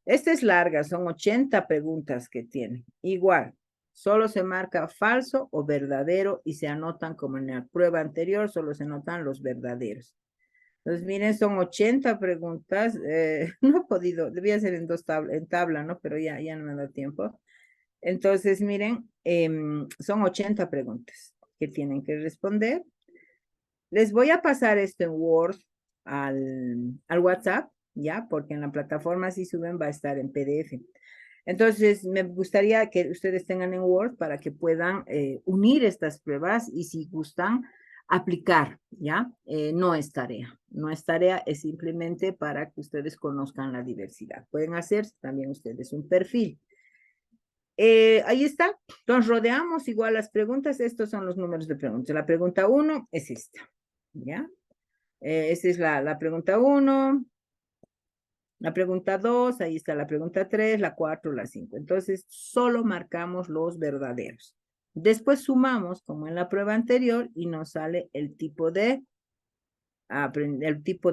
Esta es larga, son 80 preguntas que tiene. Igual, solo se marca falso o verdadero y se anotan como en la prueba anterior, solo se anotan los verdaderos. Entonces, miren, son 80 preguntas. No he podido, debía ser en tabla, ¿no? Pero ya no me da tiempo. Entonces, miren, son 80 preguntas que tienen que responder. Les voy a pasar esto en Word al WhatsApp, ¿ya? Porque en la plataforma si suben va a estar en PDF. Entonces, me gustaría que ustedes tengan en Word para que puedan unir estas pruebas y si gustan, aplicar, ¿ya? No es tarea, no es tarea, es simplemente para que ustedes conozcan la diversidad. Pueden hacer también ustedes un perfil. Ahí está. Entonces rodeamos igual las preguntas. Estos son los números de preguntas. La pregunta 1 es esta. ¿Ya? Esa es la pregunta 1. La pregunta 2, ahí está la pregunta 3, la 4, la 5. Entonces, solo marcamos los verdaderos. Después sumamos, como en la prueba anterior, y nos sale el tipo de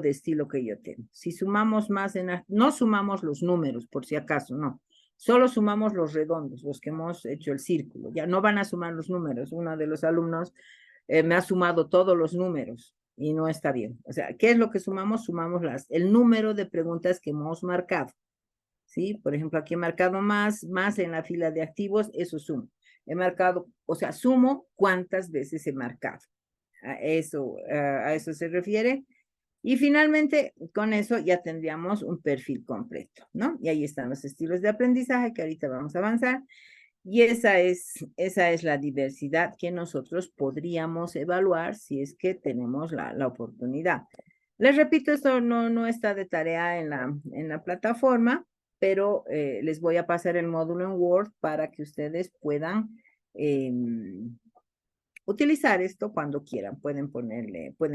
estilo que yo tengo. Si sumamos más, no sumamos los números, por si acaso, no. Solo sumamos los redondos, los que hemos hecho el círculo. Ya no van a sumar los números. Uno de los alumnos me ha sumado todos los números y no está bien. O sea, ¿qué es lo que sumamos? Sumamos el número de preguntas que hemos marcado. ¿Sí? Por ejemplo, aquí he marcado más en la fila de activos, eso sumo. He marcado, o sea, sumo cuántas veces he marcado. A eso se refiere. Y finalmente, con eso ya tendríamos un perfil completo, ¿no? Y ahí están los estilos de aprendizaje que ahorita vamos a avanzar. Y esa es la diversidad que nosotros podríamos evaluar si es que tenemos la oportunidad. Les repito, esto no está de tarea en la plataforma, pero les voy a pasar el módulo en Word para que ustedes puedan utilizar esto cuando quieran. Pueden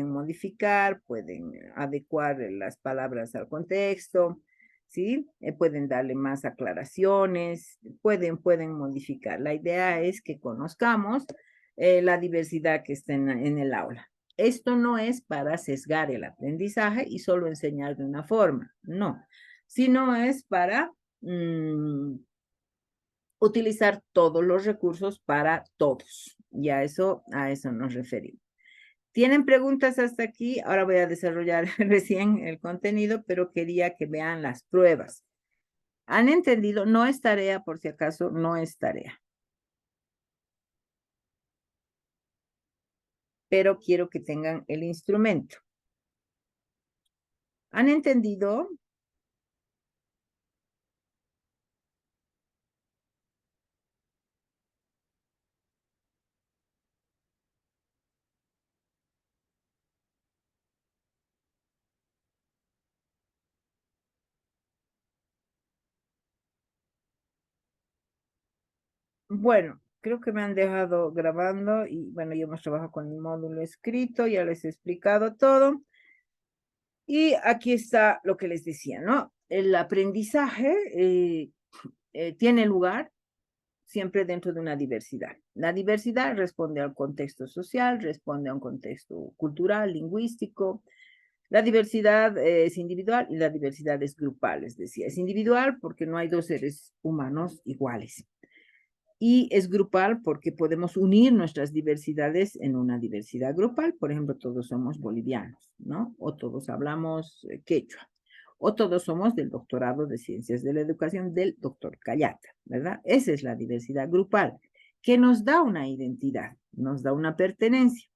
modificar, pueden adecuar las palabras al contexto, ¿sí? Pueden darle más aclaraciones, pueden modificar. La idea es que conozcamos la diversidad que está en el aula. Esto no es para sesgar el aprendizaje y solo enseñar de una forma, no, sino es para utilizar todos los recursos para todos. Y a eso nos referimos. ¿Tienen preguntas hasta aquí? Ahora voy a desarrollar recién el contenido, pero quería que vean las pruebas. ¿Han entendido? No es tarea, por si acaso, no es tarea. Pero quiero que tengan el instrumento. ¿Han entendido? Bueno, creo que me han dejado grabando y bueno, yo hemos trabajado con el módulo escrito, ya les he explicado todo. Y aquí está lo que les decía, ¿no? El aprendizaje tiene lugar siempre dentro de una diversidad. La diversidad responde al contexto social, responde a un contexto cultural, lingüístico. La diversidad es individual y la diversidad es grupal, es decir, es individual porque no hay dos seres humanos iguales. Y es grupal porque podemos unir nuestras diversidades en una diversidad grupal. Por ejemplo, todos somos bolivianos, ¿no? O todos hablamos quechua. O todos somos del doctorado de Ciencias de la Educación del doctor Cayata, ¿verdad? Esa es la diversidad grupal, que nos da una identidad, nos da una pertenencia.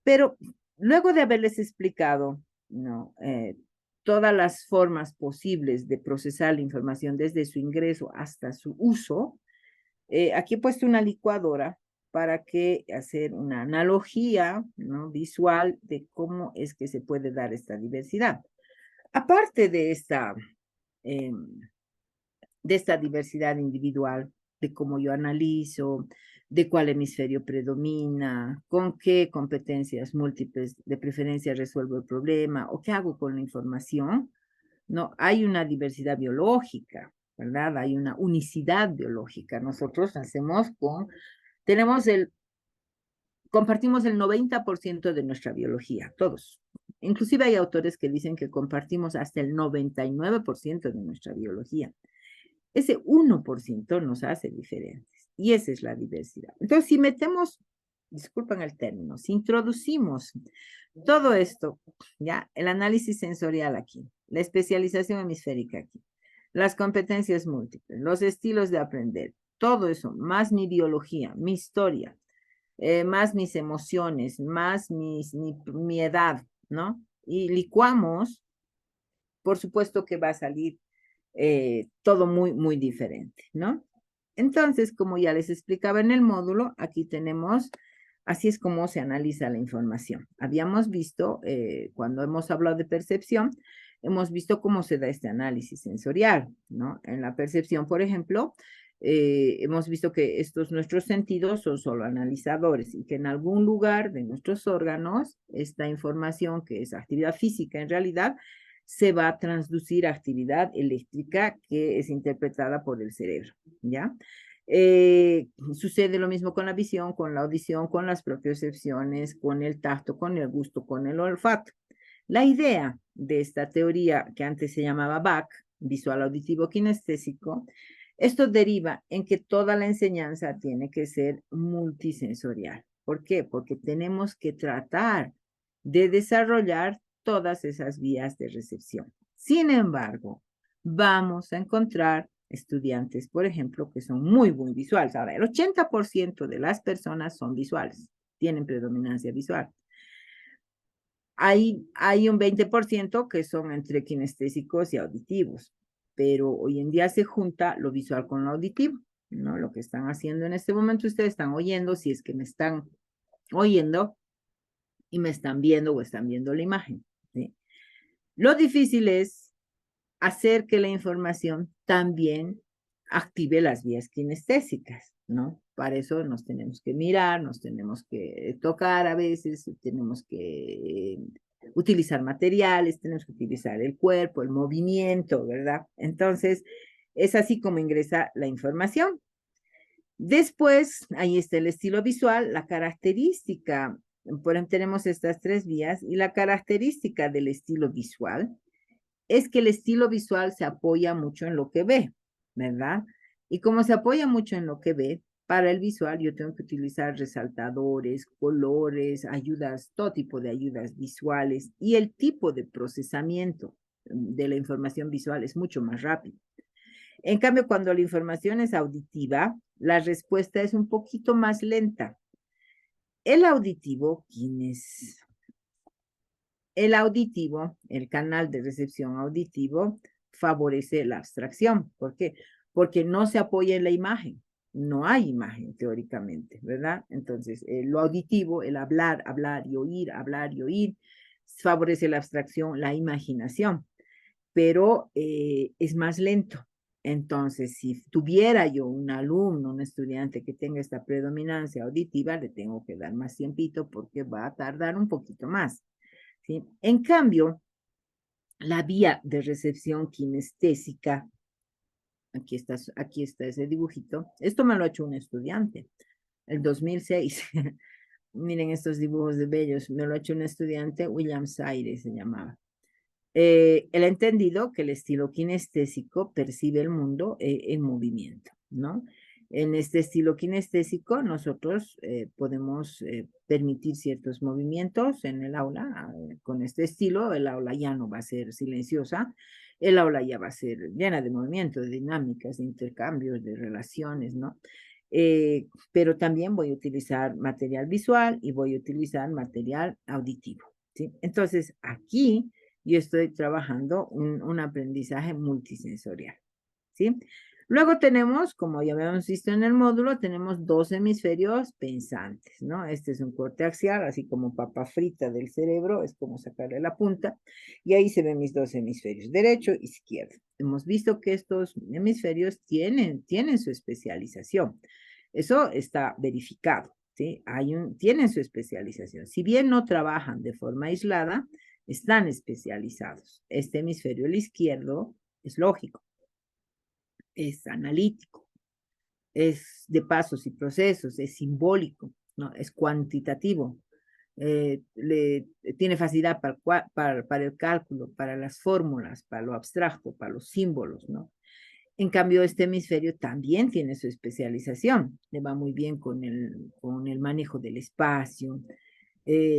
Pero luego de haberles explicado, ¿no? Todas las formas posibles de procesar la información desde su ingreso hasta su uso, aquí he puesto una licuadora para que hacer una analogía, ¿no? Visual de cómo es que se puede dar esta diversidad. Aparte eh, de esta diversidad individual, de cómo yo analizo, de cuál hemisferio predomina, con qué competencias múltiples de preferencia resuelvo el problema o qué hago con la información, ¿no? Hay una diversidad biológica, ¿verdad? Hay una unicidad biológica. Nosotros compartimos el 90% de nuestra biología, todos. Inclusive hay autores que dicen que compartimos hasta el 99% de nuestra biología. Ese 1% nos hace diferentes y esa es la diversidad. Entonces, si metemos, disculpen el término, si introducimos todo esto, ya, el análisis sensorial aquí, la especialización hemisférica aquí, las competencias múltiples, los estilos de aprender, todo eso, más mi biología, mi historia, más mis emociones, más mi edad, ¿no? Y licuamos, por supuesto que va a salir todo muy, muy diferente, ¿no? Entonces, como ya les explicaba en el módulo, aquí tenemos, así es como se analiza la información. Habíamos visto, cuando hemos hablado de percepción, hemos visto cómo se da este análisis sensorial, ¿no? En la percepción, por ejemplo, hemos visto que nuestros sentidos son solo analizadores y que en algún lugar de nuestros órganos, esta información que es actividad física en realidad, se va a transducir a actividad eléctrica que es interpretada por el cerebro, ¿ya? Sucede lo mismo con la visión, con la audición, con las propiocepciones, con el tacto, con el gusto, con el olfato. La idea de esta teoría que antes se llamaba VAC, visual auditivo kinestésico, esto deriva en que toda la enseñanza tiene que ser multisensorial. ¿Por qué? Porque tenemos que tratar de desarrollar todas esas vías de recepción. Sin embargo, vamos a encontrar estudiantes, por ejemplo, que son muy, muy visuales. Ahora, el 80% de las personas son visuales, tienen predominancia visual. Hay un 20% que son entre kinestésicos y auditivos, pero hoy en día se junta lo visual con lo auditivo, ¿no? Lo que están haciendo en este momento, ustedes están oyendo, si es que me están oyendo y me están viendo o están viendo la imagen, ¿sí? Lo difícil es hacer que la información también active las vías kinestésicas, ¿no? Para eso nos tenemos que mirar, nos tenemos que tocar a veces, tenemos que utilizar materiales, tenemos que utilizar el cuerpo, el movimiento, ¿verdad? Entonces, es así como ingresa la información. Después, ahí está el estilo visual, la característica, por ejemplo, tenemos estas tres vías y la característica del estilo visual es que el estilo visual se apoya mucho en lo que ve, ¿verdad? Y como se apoya mucho en lo que ve, para el visual yo tengo que utilizar resaltadores, colores, ayudas, todo tipo de ayudas visuales y el tipo de procesamiento de la información visual es mucho más rápido. En cambio, cuando la información es auditiva, la respuesta es un poquito más lenta. El auditivo, el canal de recepción auditivo, favorece la abstracción. ¿Por qué? Porque no se apoya en la imagen. No hay imagen teóricamente, ¿verdad? Entonces, lo auditivo, el hablar y oír, favorece la abstracción, la imaginación, pero es más lento. Entonces, si tuviera yo un alumno, un estudiante que tenga esta predominancia auditiva, le tengo que dar más tiempito porque va a tardar un poquito más. ¿Sí? En cambio, la vía de recepción kinestésica Aquí está ese dibujito. Esto me lo ha hecho un estudiante, el 2006. Miren estos dibujos de bellos, me lo ha hecho un estudiante, William Saire se llamaba. Él ha entendido que el estilo kinestésico percibe el mundo en movimiento, ¿no? En este estilo kinestésico nosotros podemos permitir ciertos movimientos en el aula. Con este estilo el aula ya no va a ser silenciosa, el aula ya va a ser llena de movimiento, de dinámicas, de intercambios, de relaciones, ¿no? Pero también voy a utilizar material visual y voy a utilizar material auditivo, ¿sí? Entonces aquí yo estoy trabajando un aprendizaje multisensorial, ¿sí? Luego tenemos, como ya habíamos visto en el módulo, tenemos dos hemisferios pensantes, ¿no? Este es un corte axial, así como papa frita del cerebro, es como sacarle la punta, y ahí se ven mis dos hemisferios, derecho e izquierdo. Hemos visto que estos hemisferios tienen su especialización. Eso está verificado, ¿sí? Tienen su especialización. Si bien no trabajan de forma aislada, están especializados. Este hemisferio, el izquierdo, es lógico, es analítico, es de pasos y procesos, es simbólico, ¿no? Es cuantitativo, tiene facilidad para el cálculo, para las fórmulas, para lo abstracto, para los símbolos, ¿no? En cambio, este hemisferio también tiene su especialización, le va muy bien con el manejo del espacio,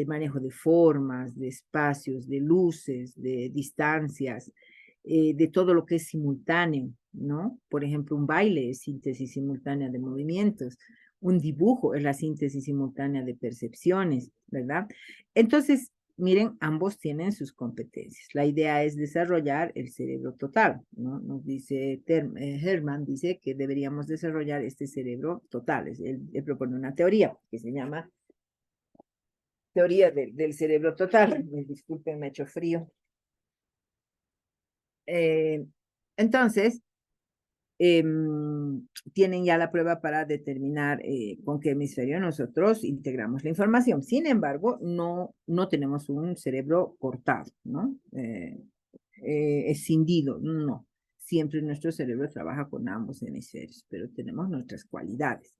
manejo de formas, de espacios, de luces, de distancias, de todo lo que es simultáneo, ¿no? Por ejemplo, un baile es síntesis simultánea de movimientos, un dibujo es la síntesis simultánea de percepciones, ¿verdad? Entonces, miren, ambos tienen sus competencias. La idea es desarrollar el cerebro total, ¿no? Nos dice Herman, dice que deberíamos desarrollar este cerebro total. Él propone una teoría que se llama teoría del cerebro total. Disculpen, me ha hecho frío. Entonces, tienen ya la prueba para determinar con qué hemisferio nosotros integramos la información. Sin embargo, no tenemos un cerebro cortado, ¿no? Escindido, no. Siempre nuestro cerebro trabaja con ambos hemisferios, pero tenemos nuestras cualidades.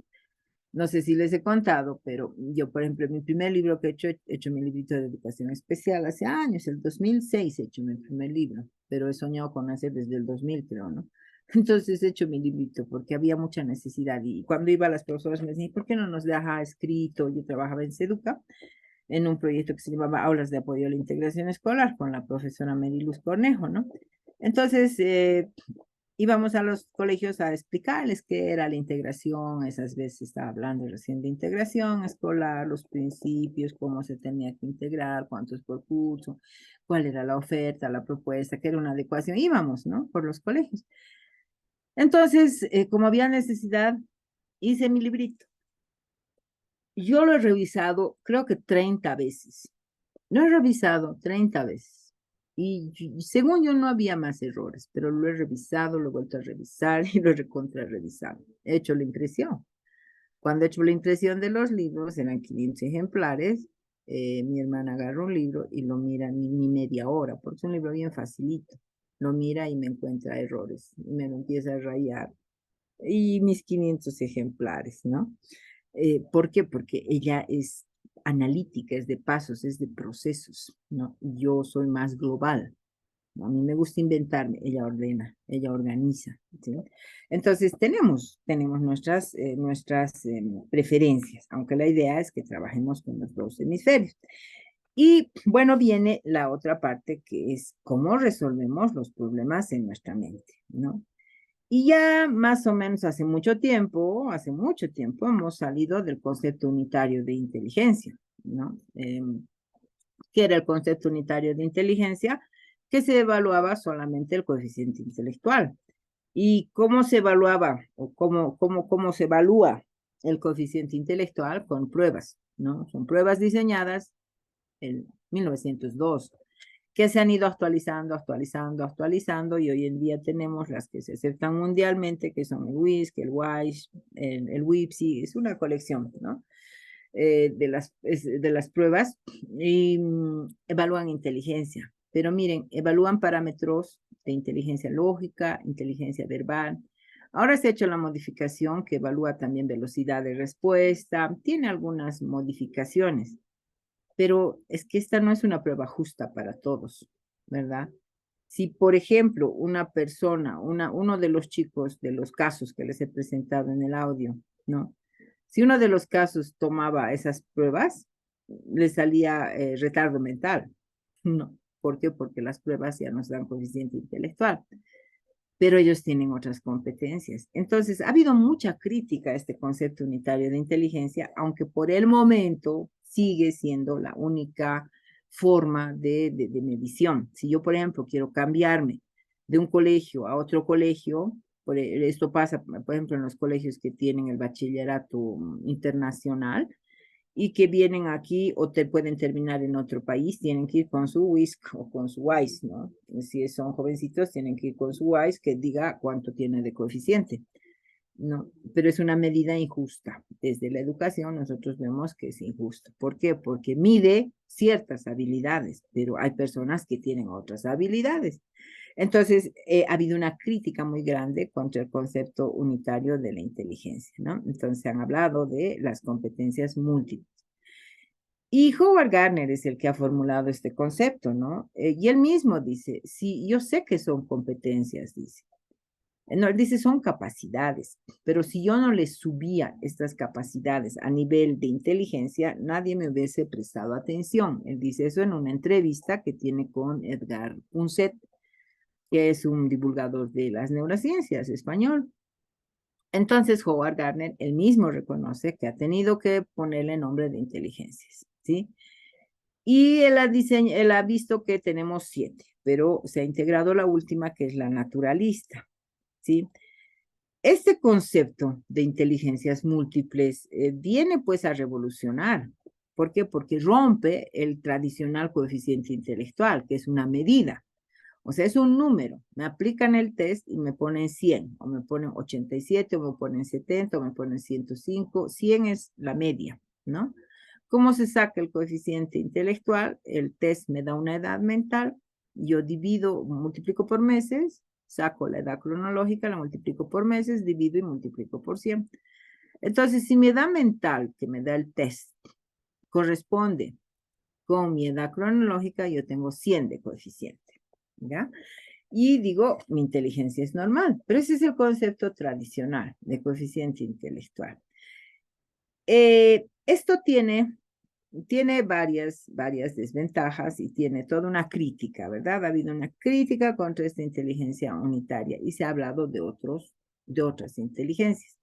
No sé si les he contado, pero yo, por ejemplo, mi primer libro que he hecho mi librito de educación especial hace años, el 2006 he hecho mi primer libro, pero he soñado con hacer desde el 2000, creo, ¿no? Entonces he hecho mi librito porque había mucha necesidad y cuando iba a las profesoras me decían, ¿por qué no nos deja escrito? Yo trabajaba en Seduca en un proyecto que se llamaba Aulas de Apoyo a la Integración Escolar con la profesora Mariluz Cornejo, ¿no? Entonces, íbamos a los colegios a explicarles qué era la integración, esas veces estaba hablando recién de integración escolar, los principios, cómo se tenía que integrar, cuántos por curso, cuál era la oferta, la propuesta, qué era una adecuación, íbamos, ¿no? Por los colegios. Entonces, como había necesidad, hice mi librito. Yo lo he revisado, creo que 30 veces. Lo he revisado 30 veces. Y según yo no había más errores, pero lo he revisado, lo he vuelto a revisar y lo he revisado. He hecho la impresión. Cuando he hecho la impresión de los libros, eran 500 ejemplares, mi hermana agarra un libro y lo mira ni media hora, porque es un libro bien facilito. Lo mira y me encuentra errores y me lo empieza a rayar. Y mis 500 ejemplares, ¿no? ¿Por qué? Porque ella es analítica, es de pasos, es de procesos, ¿no? Yo soy más global, ¿no? A mí me gusta inventarme, ella ordena, ella organiza, ¿sí? Entonces tenemos nuestras preferencias, aunque la idea es que trabajemos con los dos hemisferios. Y bueno, viene la otra parte que es cómo resolvemos los problemas en nuestra mente, ¿no? Y ya más o menos hace mucho tiempo hemos salido del concepto unitario de inteligencia, ¿no? ¿Qué era el concepto unitario de inteligencia? Que se evaluaba solamente el coeficiente intelectual. ¿Y cómo se evaluaba o cómo se evalúa el coeficiente intelectual? Con pruebas, ¿no? Son pruebas diseñadas en 1902 que se han ido actualizando y hoy en día tenemos las que se aceptan mundialmente, que son el WISC, el WISE, el WIPSI, es una colección, ¿no? De las pruebas y evalúan inteligencia, pero miren, evalúan parámetros de inteligencia lógica, inteligencia verbal, Ahora se ha hecho la modificación que evalúa también velocidad de respuesta, tiene algunas modificaciones, pero es que esta no es una prueba justa para todos, ¿verdad? Si, por ejemplo, una persona, uno de los chicos de los casos que les he presentado en el audio, ¿no? Si uno de los casos tomaba esas pruebas, le salía retardo mental, ¿no? ¿Por qué? Porque las pruebas ya nos dan coeficiente intelectual, pero ellos tienen otras competencias. Entonces, ha habido mucha crítica a este concepto unitario de inteligencia, aunque por el momento sigue siendo la única forma de medición. Si yo, por ejemplo, quiero cambiarme de un colegio a otro colegio, esto pasa, por ejemplo, en los colegios que tienen el bachillerato internacional, y que vienen aquí o te pueden terminar en otro país, tienen que ir con su WISC o con su WISE, ¿no? Si son jovencitos, tienen que ir con su WISE que diga cuánto tiene de coeficiente, ¿no? Pero es una medida injusta. Desde la educación nosotros vemos que es injusto. ¿Por qué? Porque mide ciertas habilidades, pero hay personas que tienen otras habilidades. Entonces, ha habido una crítica muy grande contra el concepto unitario de la inteligencia, ¿no? Entonces, han hablado de las competencias múltiples. Y Howard Gardner es el que ha formulado este concepto, ¿no? Y él mismo dice, sí, yo sé que son competencias, dice. No, él dice, son capacidades, pero si yo no les subía estas capacidades a nivel de inteligencia, nadie me hubiese prestado atención. Él dice eso en una entrevista que tiene con Edgar Punset, que es un divulgador de las neurociencias español. Entonces, Howard Gardner, él mismo reconoce que ha tenido que ponerle nombre de inteligencias, ¿sí? Y él ha visto que tenemos 7, pero se ha integrado la última, que es la naturalista, ¿sí? Este concepto de inteligencias múltiples viene pues a revolucionar. ¿Por qué? Porque rompe el tradicional coeficiente intelectual, que es una medida. O sea, es un número. Me aplican el test y me ponen 100, o me ponen 87, o me ponen 70, o me ponen 105. 100 es la media, ¿no? ¿Cómo se saca el coeficiente intelectual? El test me da una edad mental, yo divido, multiplico por meses, saco la edad cronológica, la multiplico por meses, divido y multiplico por 100. Entonces, si mi edad mental que me da el test corresponde con mi edad cronológica, yo tengo 100 de coeficiente, ¿ya? Y digo, mi inteligencia es normal, pero ese es el concepto tradicional de coeficiente intelectual. Esto tiene varias desventajas y tiene toda una crítica, ¿verdad? Ha habido una crítica contra esta inteligencia unitaria y se ha hablado de otras inteligencias.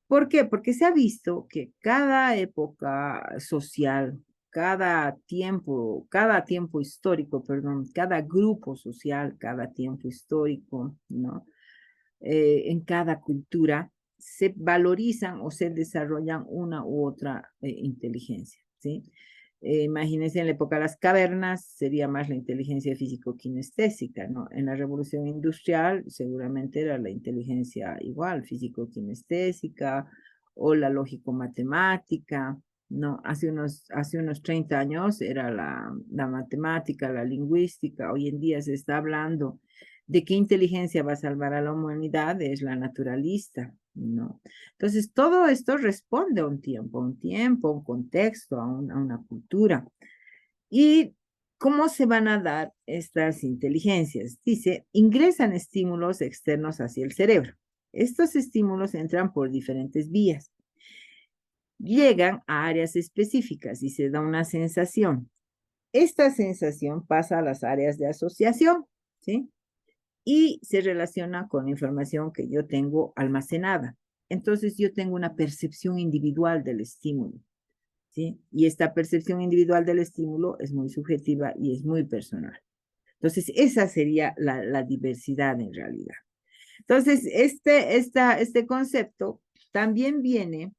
¿Por qué? Porque se ha visto que cada época social, cada tiempo histórico, perdón, cada grupo social, cada tiempo histórico, ¿no? En cada cultura se valorizan o se desarrollan una u otra inteligencia, ¿sí? Imagínense en la época de las cavernas sería más la inteligencia físico-kinestésica, ¿no? En la revolución industrial seguramente era la inteligencia igual, físico-kinestésica o la lógico-matemática, ¿no? Hace unos 30 años era la matemática, la lingüística, hoy en día se está hablando de qué inteligencia va a salvar a la humanidad, es la naturalista, ¿no? Entonces, todo esto responde a un tiempo, a un contexto, a una cultura. ¿Y cómo se van a dar estas inteligencias? Dice, ingresan estímulos externos hacia el cerebro. Estos estímulos entran por diferentes vías. Llegan a áreas específicas y se da una sensación. Esta sensación pasa a las áreas de asociación, ¿sí? Y se relaciona con la información que yo tengo almacenada. Entonces yo tengo una percepción individual del estímulo, ¿sí? Y esta percepción individual del estímulo es muy subjetiva y es muy personal. Entonces esa sería la diversidad en realidad. Entonces este concepto también viene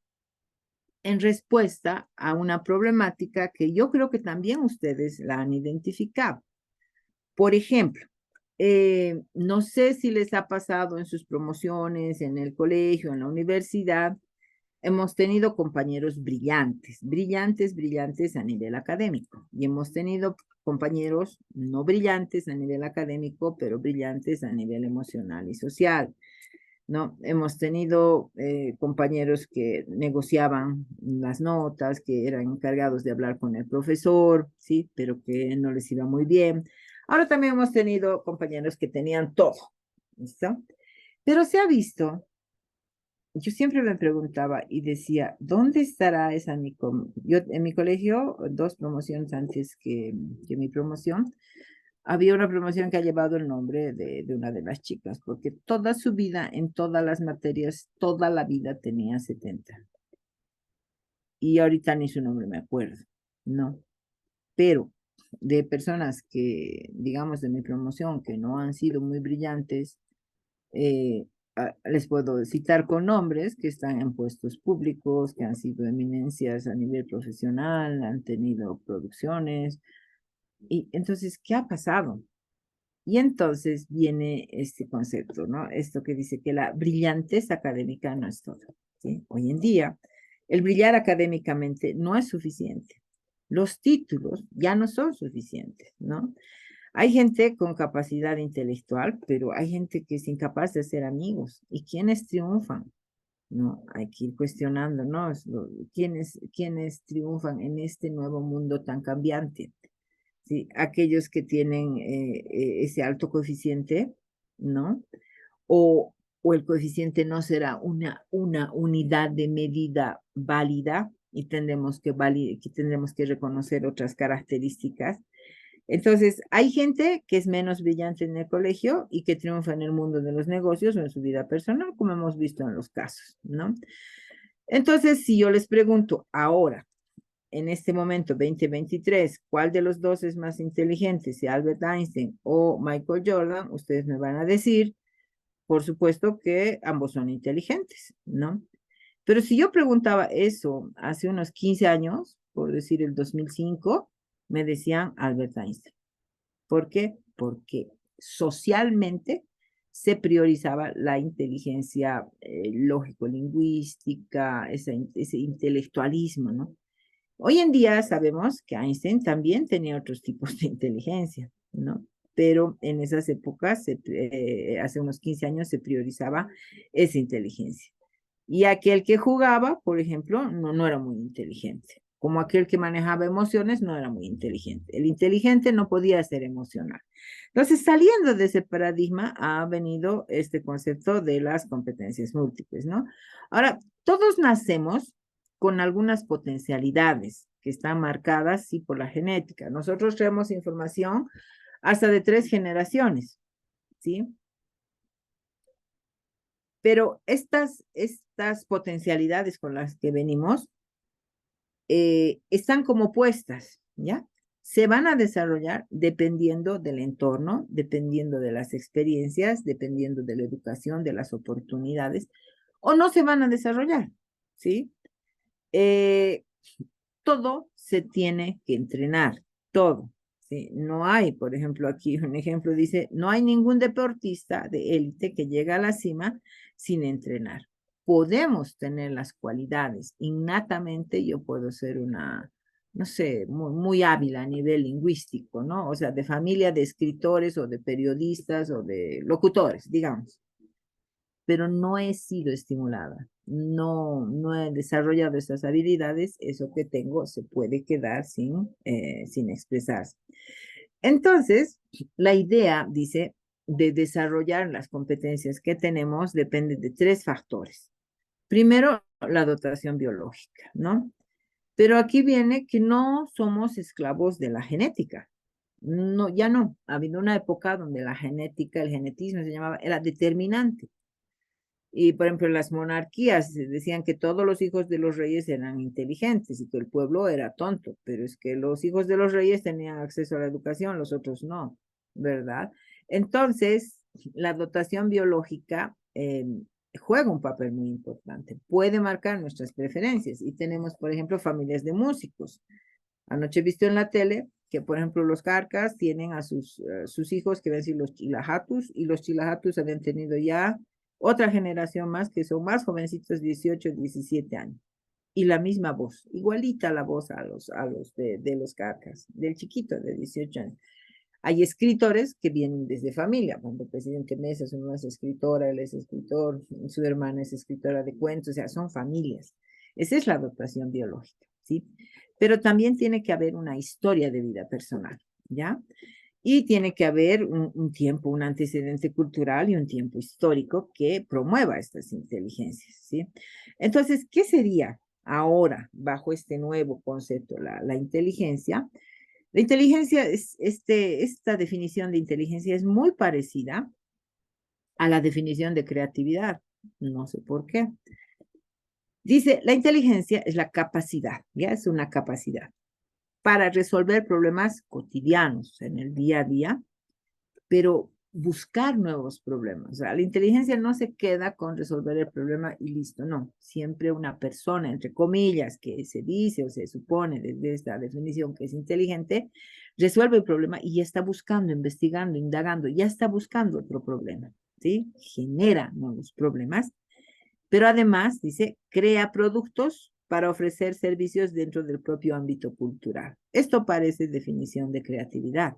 en respuesta a una problemática que yo creo que también ustedes la han identificado. Por ejemplo, no sé si les ha pasado en sus promociones, en el colegio, en la universidad, hemos tenido compañeros brillantes, brillantes, brillantes a nivel académico, y hemos tenido compañeros no brillantes a nivel académico, pero brillantes a nivel emocional y social. ¿no? Hemos tenido compañeros que negociaban las notas, que eran encargados de hablar con el profesor, ¿sí? Pero que no les iba muy bien. Ahora también hemos tenido compañeros que tenían todo, ¿listo? Pero se ha visto, yo siempre me preguntaba y decía, ¿dónde estará esa Yo en mi colegio, 2 promociones antes que mi promoción, había una promoción que ha llevado el nombre de una de las chicas, porque toda su vida, en todas las materias, toda la vida tenía 70. Y ahorita ni su nombre me acuerdo, ¿no? Pero de personas que, digamos, de mi promoción, que no han sido muy brillantes, eh, les puedo citar con nombres que están en puestos públicos, que han sido eminencias a nivel profesional, han tenido producciones. Y entonces, ¿qué ha pasado? Y entonces viene este concepto, ¿no? Esto que dice que la brillantez académica no es todo, ¿sí? Hoy en día, el brillar académicamente no es suficiente. Los títulos ya no son suficientes, ¿no? Hay gente con capacidad intelectual, pero hay gente que es incapaz de hacer amigos. ¿Y quiénes triunfan? No, hay que ir cuestionando, ¿no? ¿Quiénes triunfan en este nuevo mundo tan cambiante? ¿Sí? Aquellos que tienen ese alto coeficiente, ¿no? O el coeficiente no será una unidad de medida válida y que tendremos que reconocer otras características. Entonces, hay gente que es menos brillante en el colegio y que triunfa en el mundo de los negocios o en su vida personal, como hemos visto en los casos, ¿no? Entonces, si yo les pregunto ahora, en este momento, 2023, ¿cuál de los dos es más inteligente? Si Albert Einstein o Michael Jordan, ustedes me van a decir, por supuesto que ambos son inteligentes, ¿no? Pero si yo preguntaba eso hace unos 15 años, por decir el 2005, me decían Albert Einstein. ¿Por qué? Porque socialmente se priorizaba la inteligencia lógico-lingüística, ese intelectualismo, ¿no? Hoy en día sabemos que Einstein también tenía otros tipos de inteligencia, ¿no? Pero en esas épocas, hace unos 15 años, se priorizaba esa inteligencia. Y aquel que jugaba, por ejemplo, no era muy inteligente. Como aquel que manejaba emociones, no era muy inteligente. El inteligente no podía ser emocional. Entonces, saliendo de ese paradigma, ha venido este concepto de las competencias múltiples, ¿no? Ahora, todos nacemos con algunas potencialidades que están marcadas, sí, por la genética. Nosotros traemos información hasta de 3 generaciones, ¿sí? Pero estas potencialidades con las que venimos están como puestas, ¿ya? Se van a desarrollar dependiendo del entorno, dependiendo de las experiencias, dependiendo de la educación, de las oportunidades, o no se van a desarrollar, ¿sí? Eh, Todo se tiene que entrenar, todo. ¿Sí? No hay, por ejemplo, aquí un ejemplo dice, no hay ningún deportista de élite que llegue a la cima sin entrenar. Podemos tener las cualidades. Innatamente yo puedo ser una, no sé, muy hábil a nivel lingüístico, ¿no? O sea, de familia de escritores o de periodistas o de locutores, digamos, pero no he sido estimulada, no he desarrollado esas habilidades, eso que tengo se puede quedar sin expresarse. Entonces, la idea, dice, de desarrollar las competencias que tenemos depende de 3 factores. Primero, la dotación biológica, ¿no? Pero aquí viene que no somos esclavos de la genética. No, ya no. Ha habido una época donde la genética, el genetismo se llamaba, era determinante. Y, por ejemplo, las monarquías decían que todos los hijos de los reyes eran inteligentes y que el pueblo era tonto, pero es que los hijos de los reyes tenían acceso a la educación, los otros no, ¿verdad? Entonces, la dotación biológica juega un papel muy importante, puede marcar nuestras preferencias y tenemos, por ejemplo, familias de músicos. Anoche he visto en la tele que, por ejemplo, los carcas tienen a sus hijos que ven si los chilajatus, y los chilajatus habían tenido ya otra generación más que son más jovencitos, 18, 17 años. Y la misma voz, igualita la voz a los de los carcas, del chiquito de 18 años. Hay escritores que vienen desde familia. Cuando el presidente Mesa es una escritora, él es escritor, su hermana es escritora de cuentos, o sea, son familias. Esa es la dotación biológica, ¿sí? Pero también tiene que haber una historia de vida personal, ¿ya? Y tiene que haber un tiempo, un antecedente cultural y un tiempo histórico que promueva estas inteligencias, ¿sí? Entonces, ¿qué sería ahora, bajo este nuevo concepto, la inteligencia? La inteligencia, esta definición de inteligencia es muy parecida a la definición de creatividad. No sé por qué. Dice, la inteligencia es la capacidad, ya es una capacidad para resolver problemas cotidianos en el día a día, pero buscar nuevos problemas. O sea, la inteligencia no se queda con resolver el problema y listo, no. Siempre una persona, entre comillas, que se dice o se supone desde esta definición que es inteligente, resuelve el problema y ya está buscando, investigando, indagando, ya está buscando otro problema, ¿sí? Genera nuevos problemas, pero además, dice, crea productos para ofrecer servicios dentro del propio ámbito cultural. Esto parece definición de creatividad.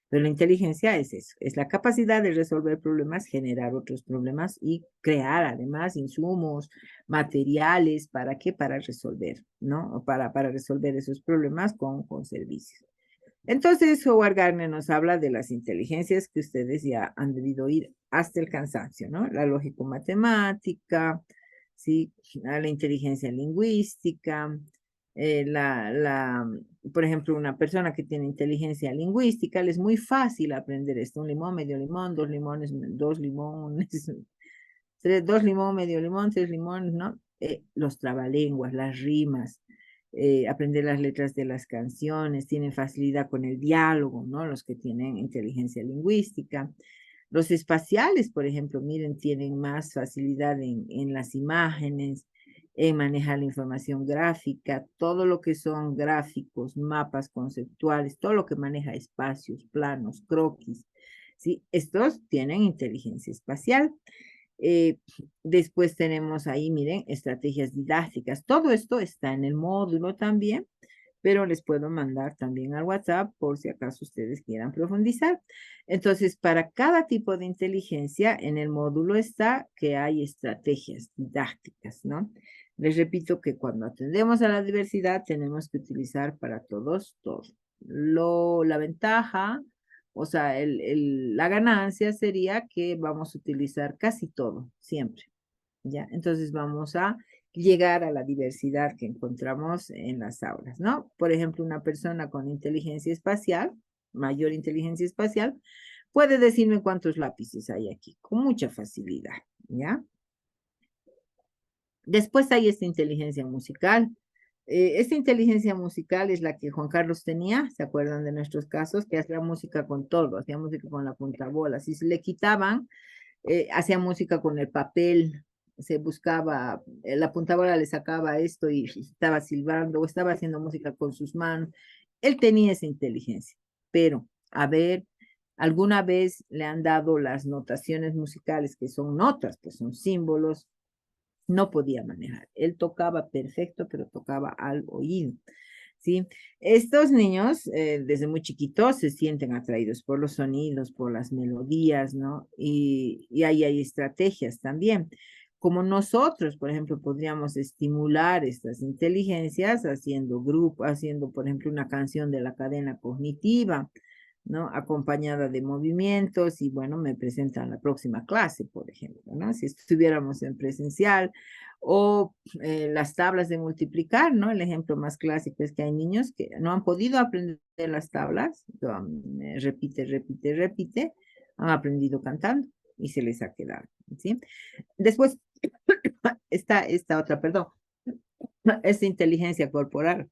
Pero la inteligencia es eso, es la capacidad de resolver problemas, generar otros problemas y crear además insumos, materiales, ¿para qué? Para resolver, ¿no? O para resolver esos problemas con servicios. Entonces, Howard Gardner nos habla de las inteligencias que ustedes ya han debido oír hasta el cansancio, ¿no? La lógico-matemática, ¿sí? La inteligencia lingüística, por ejemplo, una persona que tiene inteligencia lingüística, le es muy fácil aprender esto, un limón, medio limón, dos limones, dos limones, dos limón, medio limón, tres limones, ¿no? Los trabalenguas, las rimas, aprender las letras de las canciones, tienen facilidad con el diálogo, ¿no? Los que tienen inteligencia lingüística. Los espaciales, por ejemplo, miren, tienen más facilidad en las imágenes, en manejar la información gráfica, todo lo que son gráficos, mapas conceptuales, todo lo que maneja espacios, planos, croquis, ¿sí? Estos tienen inteligencia espacial. Eh, Después tenemos ahí, miren, estrategias didácticas. Todo esto está en el módulo también, pero les puedo mandar también al WhatsApp por si acaso ustedes quieran profundizar. Entonces, para cada tipo de inteligencia, en el módulo está que hay estrategias didácticas, ¿no? Les repito que cuando atendemos a la diversidad tenemos que utilizar para todos todo. La ventaja, o sea, la ganancia sería que vamos a utilizar casi todo, siempre, ¿ya? Entonces vamos a llegar a la diversidad que encontramos en las aulas, ¿no? Por ejemplo, una persona con inteligencia espacial, mayor inteligencia espacial, puede decirme cuántos lápices hay aquí, con mucha facilidad, ¿ya? Después hay esta inteligencia musical. Esta inteligencia musical es la que Juan Carlos tenía, ¿se acuerdan de nuestros casos? Que hacía música con todo, hacía música con la puntabola. Si se le quitaban, hacía música con el papel, se buscaba, la puntabola le sacaba esto y estaba silbando o estaba haciendo música con sus manos. Él tenía esa inteligencia, pero a ver, alguna vez le han dado las notaciones musicales, que son notas, pues son símbolos, no podía manejar. Él tocaba perfecto, pero tocaba al oído. ¿Sí? Estos niños, desde muy chiquitos, se sienten atraídos por los sonidos, por las melodías, ¿no? Y ahí hay estrategias también. Como nosotros, por ejemplo, podríamos estimular estas inteligencias haciendo grupo, haciendo, por ejemplo, una canción de la cadena cognitiva, ¿no? Acompañada de movimientos y bueno, me presentan la próxima clase, por ejemplo, ¿no? Si estuviéramos en presencial o las tablas de multiplicar, ¿no? El ejemplo más clásico es que hay niños que no han podido aprender las tablas, repite, repite, repite, han aprendido cantando y se les ha quedado, ¿sí? Después está esta otra, perdón, esta inteligencia corporal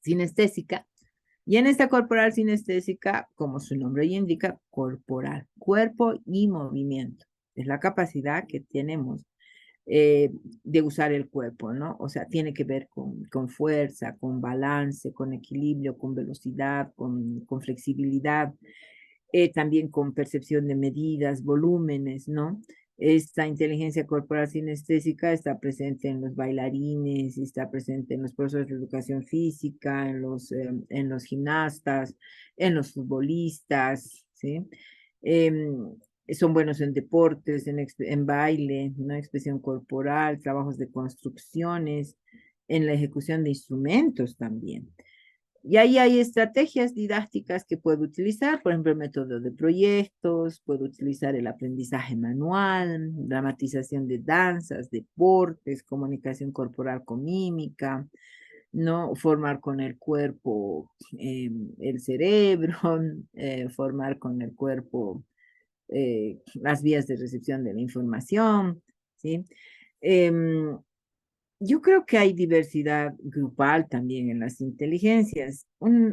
sinestésica. Y en esta corporal sinestésica, como su nombre ya indica, corporal, cuerpo y movimiento. Es la capacidad que tenemos de usar el cuerpo, ¿no? O sea, tiene que ver con fuerza, con balance, con equilibrio, con velocidad, con flexibilidad, también con percepción de medidas, volúmenes, ¿no? Esta inteligencia corporal sinestésica está presente en los bailarines, está presente en los profesores de educación física, en los gimnastas, en los futbolistas, ¿sí? Em, Son buenos en deportes, en baile, ¿no? Expresión corporal, trabajos de construcciones, en la ejecución de instrumentos también. Y ahí hay estrategias didácticas que puedo utilizar, por ejemplo, el método de proyectos, puedo utilizar el aprendizaje manual, dramatización de danzas, deportes, comunicación corporal con mímica, ¿no? Formar con el cuerpo el cerebro, formar con el cuerpo las vías de recepción de la información, ¿sí? Em, yo creo que hay diversidad grupal también en las inteligencias.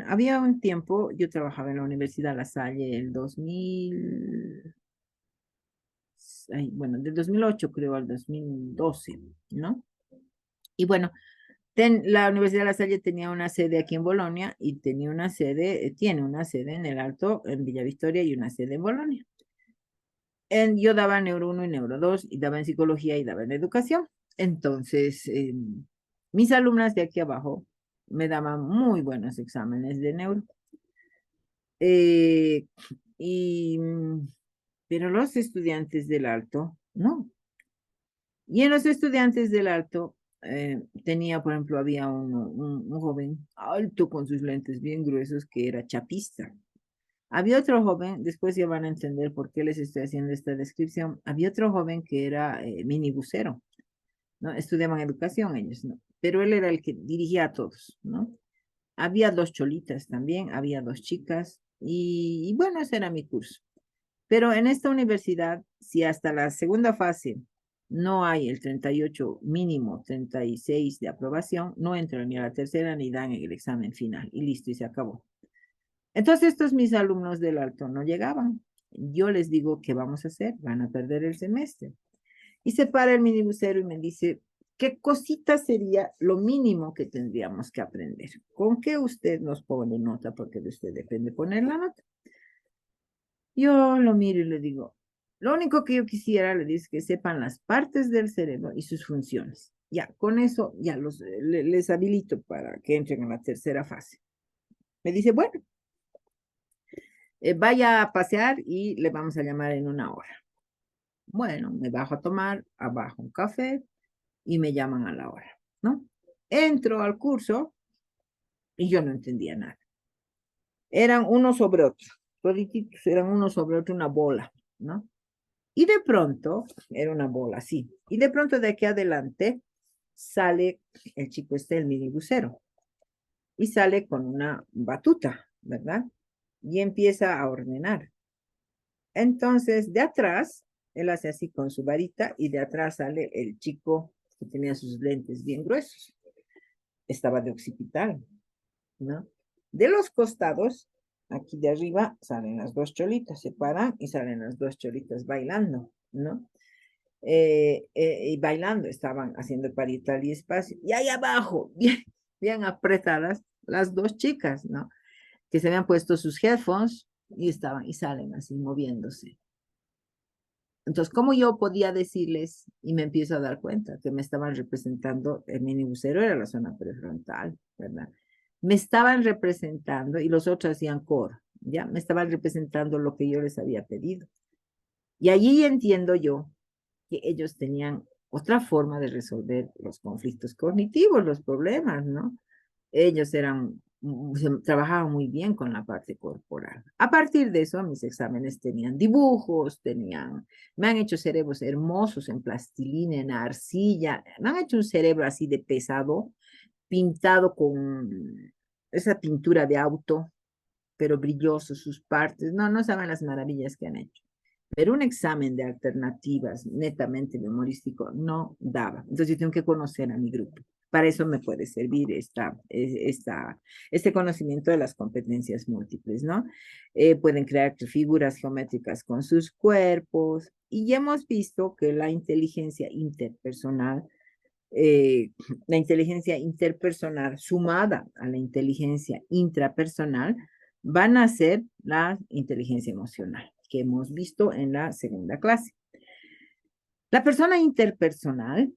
Había un tiempo, yo trabajaba en la Universidad La Salle el 2000, bueno, del 2008 creo al 2012, ¿no? Y bueno, la Universidad La Salle tenía una sede aquí en Bolonia y tenía una sede, tiene una sede en el Alto, en Villa Victoria y una sede en Bolonia. Yo daba Neuro 1 y Neuro 2 y daba en psicología y daba en educación. Entonces, mis alumnas de aquí abajo me daban muy buenos exámenes de neuro. Eh, y, pero los estudiantes del alto, no. Y en los estudiantes del alto, tenía, por ejemplo, había un joven alto con sus lentes bien gruesos que era chapista. Había otro joven, después ya van a entender por qué les estoy haciendo esta descripción. Había otro joven que era minibusero, ¿no? Estudiaban educación ellos, ¿no? Pero él era el que dirigía a todos, ¿no? Había dos cholitas también, había dos chicas, y bueno, ese era mi curso. Pero en esta universidad, si hasta la segunda fase no hay el 38 mínimo, 36 de aprobación, no entran ni a la tercera ni dan el examen final, y listo, y se acabó. Entonces estos mis alumnos del alto no llegaban. Yo les digo, ¿qué vamos a hacer? Van a perder el semestre. Y se para el minibusero y me dice, ¿qué cosita sería lo mínimo que tendríamos que aprender? ¿Con qué usted nos pone nota? Porque de usted depende poner la nota. Yo lo miro y le digo, lo único que yo quisiera, le dice, que sepan las partes del cerebro y sus funciones. Ya, con eso ya les habilito para que entren en la tercera fase. Me dice, bueno, vaya a pasear y le vamos a llamar en una hora. Bueno, me bajo a tomar abajo un café y me llaman a la hora, ¿no? Entro al curso y yo no entendía nada. Eran uno sobre otro, todititos eran uno sobre otro, una bola, ¿no? Y de pronto, era una bola así, y de pronto de aquí adelante sale el chico este, el minibusero, y sale con una batuta, ¿verdad? Y empieza a ordenar. Entonces, de atrás, él hace así con su varita y de atrás sale el chico que tenía sus lentes bien gruesos. Estaba de occipital, ¿no? De los costados, aquí de arriba, salen las dos cholitas, se paran y salen las dos cholitas bailando, ¿no? Y bailando, estaban haciendo parital y espacio. Y ahí abajo, bien, bien apretadas, las dos chicas, ¿no? Que se habían puesto sus headphones y estaban y salen así moviéndose. Entonces, ¿cómo yo podía decirles? Y me empiezo a dar cuenta que me estaban representando, el minibusero era la zona prefrontal, ¿verdad? Me estaban representando, y los otros hacían coro, ¿ya? Me estaban representando lo que yo les había pedido. Y allí entiendo yo que ellos tenían otra forma de resolver los conflictos cognitivos, los problemas, ¿no? Ellos trabajaban muy bien con la parte corporal. A partir de eso, mis exámenes tenían dibujos, me han hecho cerebros hermosos en plastilina, en arcilla, me han hecho un cerebro así de pesado, pintado con esa pintura de auto, pero brilloso sus partes. No, no saben las maravillas que han hecho. Pero un examen de alternativas netamente memorístico no daba. Entonces yo tengo que conocer a mi grupo. Para eso me puede servir este conocimiento de las competencias múltiples, ¿no? Pueden crear figuras geométricas con sus cuerpos y ya hemos visto que eh, la inteligencia interpersonal sumada a la inteligencia intrapersonal van a ser la inteligencia emocional que hemos visto en la segunda clase. La persona interpersonal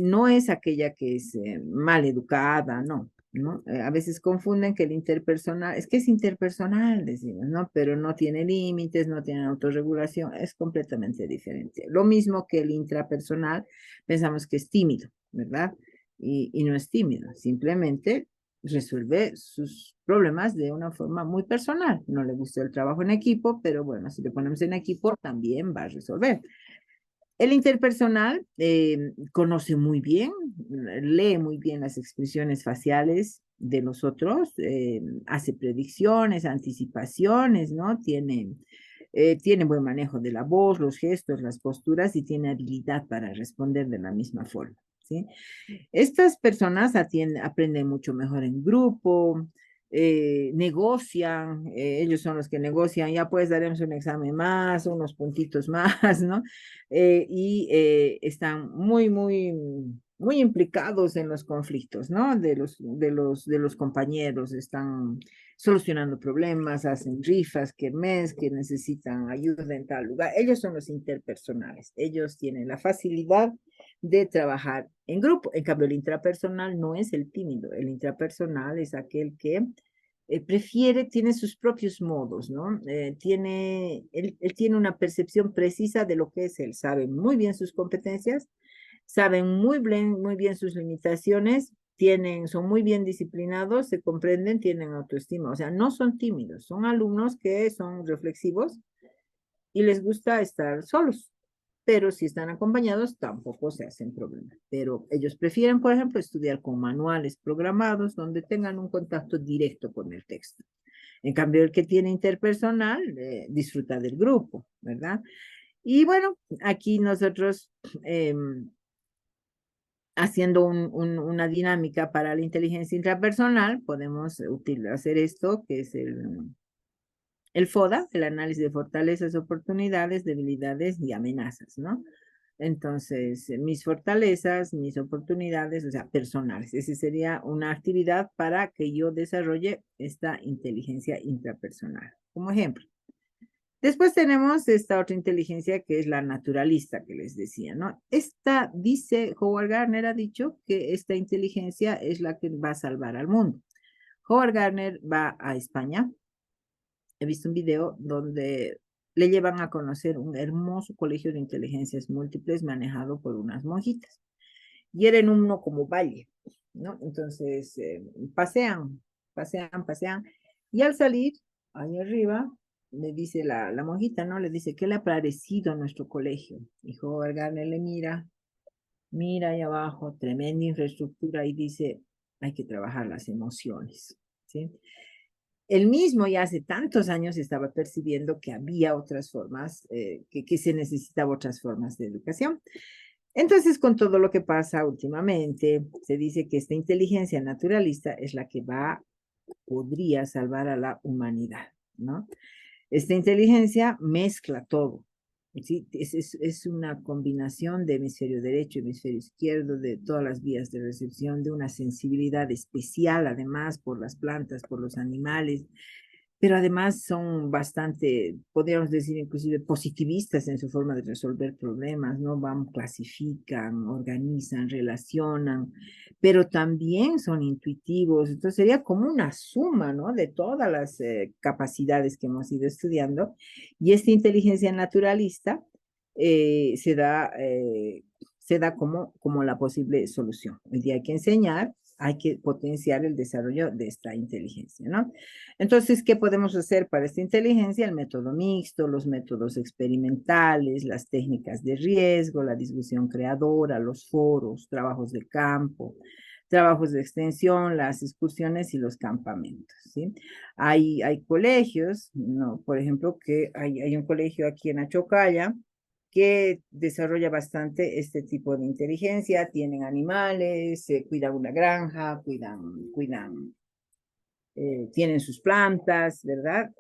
no es aquella que es mal educada, no, ¿no? A veces confunden que el interpersonal, es que es interpersonal, decimos, ¿no? Pero no tiene límites, no tiene autorregulación, es completamente diferente. Lo mismo que el intrapersonal, pensamos que es tímido, ¿verdad? Y no es tímido, simplemente resuelve sus problemas de una forma muy personal. No le gustó el trabajo en equipo, pero bueno, si le ponemos en equipo, también va a resolver. El interpersonal conoce muy bien, lee muy bien las expresiones faciales de los otros, hace predicciones, anticipaciones, ¿no? Tiene buen manejo de la voz, los gestos, las posturas y tiene habilidad para responder de la misma forma, ¿sí? Estas personas aprenden mucho mejor en grupo, negocian, ellos son los que negocian, ya pues daremos un examen más, unos puntitos más, ¿no? Están muy implicados en los conflictos, ¿no? De los compañeros, están solucionando problemas, hacen rifas, kermés, que necesitan ayuda en tal lugar. Ellos son los interpersonales, ellos tienen la facilidad de trabajar en grupo. En cambio, el intrapersonal no es el tímido, el intrapersonal es aquel que tiene sus propios modos, ¿no? Él tiene una percepción precisa de lo que es él, sabe muy bien sus competencias, saben muy bien sus limitaciones, son muy bien disciplinados, se comprenden, tienen autoestima, o sea, no son tímidos, son alumnos que son reflexivos y les gusta estar solos, pero si están acompañados tampoco se hacen problemas. Pero ellos prefieren, por ejemplo, estudiar con manuales programados donde tengan un contacto directo con el texto. En cambio, el que tiene interpersonal disfruta del grupo, ¿verdad? Y bueno, aquí nosotros haciendo una dinámica para la inteligencia intrapersonal, podemos hacer esto, que es el FODA, el análisis de fortalezas, oportunidades, debilidades y amenazas, ¿no? Entonces, mis fortalezas, mis oportunidades, o sea, personales. Esa sería una actividad para que yo desarrolle esta inteligencia intrapersonal, como ejemplo. Después tenemos esta otra inteligencia que es la naturalista que les decía, ¿no? Dice, Howard Gardner ha dicho que esta inteligencia es la que va a salvar al mundo. Howard Gardner va a España. He visto un video donde le llevan a conocer un hermoso colegio de inteligencias múltiples manejado por unas monjitas. Y era en uno como valle, ¿no? Entonces, pasean. Y al salir, ahí arriba, le dice la monjita, ¿no? Le dice, ¿qué le ha parecido a nuestro colegio? Y Howard Gardner le mira ahí abajo, tremenda infraestructura, y dice, hay que trabajar las emociones, ¿sí? Él mismo ya hace tantos años estaba percibiendo que había otras formas, que se necesitaba otras formas de educación. Entonces, con todo lo que pasa últimamente, se dice que esta inteligencia naturalista es la que podría salvar a la humanidad, ¿no? Esta inteligencia mezcla todo, ¿sí? Es una combinación de hemisferio derecho, hemisferio izquierdo, de todas las vías de recepción, de una sensibilidad especial, además, por las plantas, por los animales, pero además son bastante, podríamos decir, inclusive positivistas en su forma de resolver problemas, ¿no? Clasifican, organizan, relacionan, pero también son intuitivos. Entonces sería como una suma, ¿no? De todas las capacidades que hemos ido estudiando. Y esta inteligencia naturalista se da como la posible solución. Hoy día hay que enseñar, hay que potenciar el desarrollo de esta inteligencia, ¿no? Entonces, ¿qué podemos hacer para esta inteligencia? El método mixto, los métodos experimentales, las técnicas de riesgo, la discusión creadora, los foros, trabajos de campo, trabajos de extensión, las excursiones y los campamentos, ¿sí? Hay colegios, ¿no? Por ejemplo, que hay un colegio aquí en Achocalla que desarrolla bastante este tipo de inteligencia, tienen animales, cuidan una granja, tienen sus plantas, ¿verdad?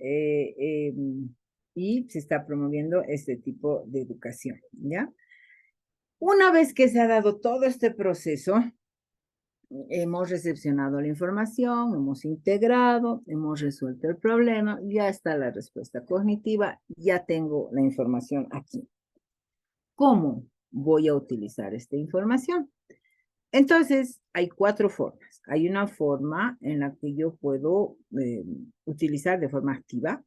Y se está promoviendo este tipo de educación, ¿ya? Una vez que se ha dado todo este proceso, hemos recepcionado la información, hemos integrado, hemos resuelto el problema, ya está la respuesta cognitiva, ya tengo la información aquí. ¿Cómo? voy a utilizar esta información. Entonces, hay 4 formas. Hay una forma en la que yo puedo utilizar de forma activa,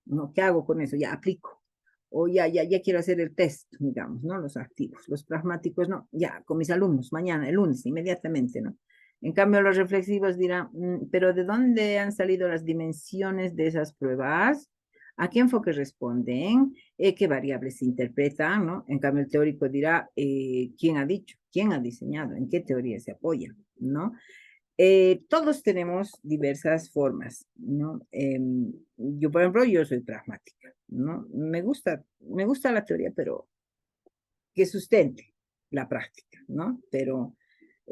¿no? ¿Qué hago con eso? Ya aplico. O ya quiero hacer el test, digamos, ¿no? Los activos. Los pragmáticos, no. Ya, con mis alumnos, mañana, el lunes, inmediatamente, ¿no? En cambio, los reflexivos dirán, pero ¿de dónde han salido las dimensiones de esas pruebas? ¿A qué enfoque responden? ¿Qué variables se interpretan? ¿No? En cambio, el teórico dirá, ¿quién ha dicho? ¿Quién ha diseñado? ¿En qué teoría se apoya? ¿No? Todos tenemos diversas formas, ¿no? Yo, por ejemplo, yo soy pragmática, ¿no? Me gusta la teoría, pero que sustente la práctica, ¿no? Pero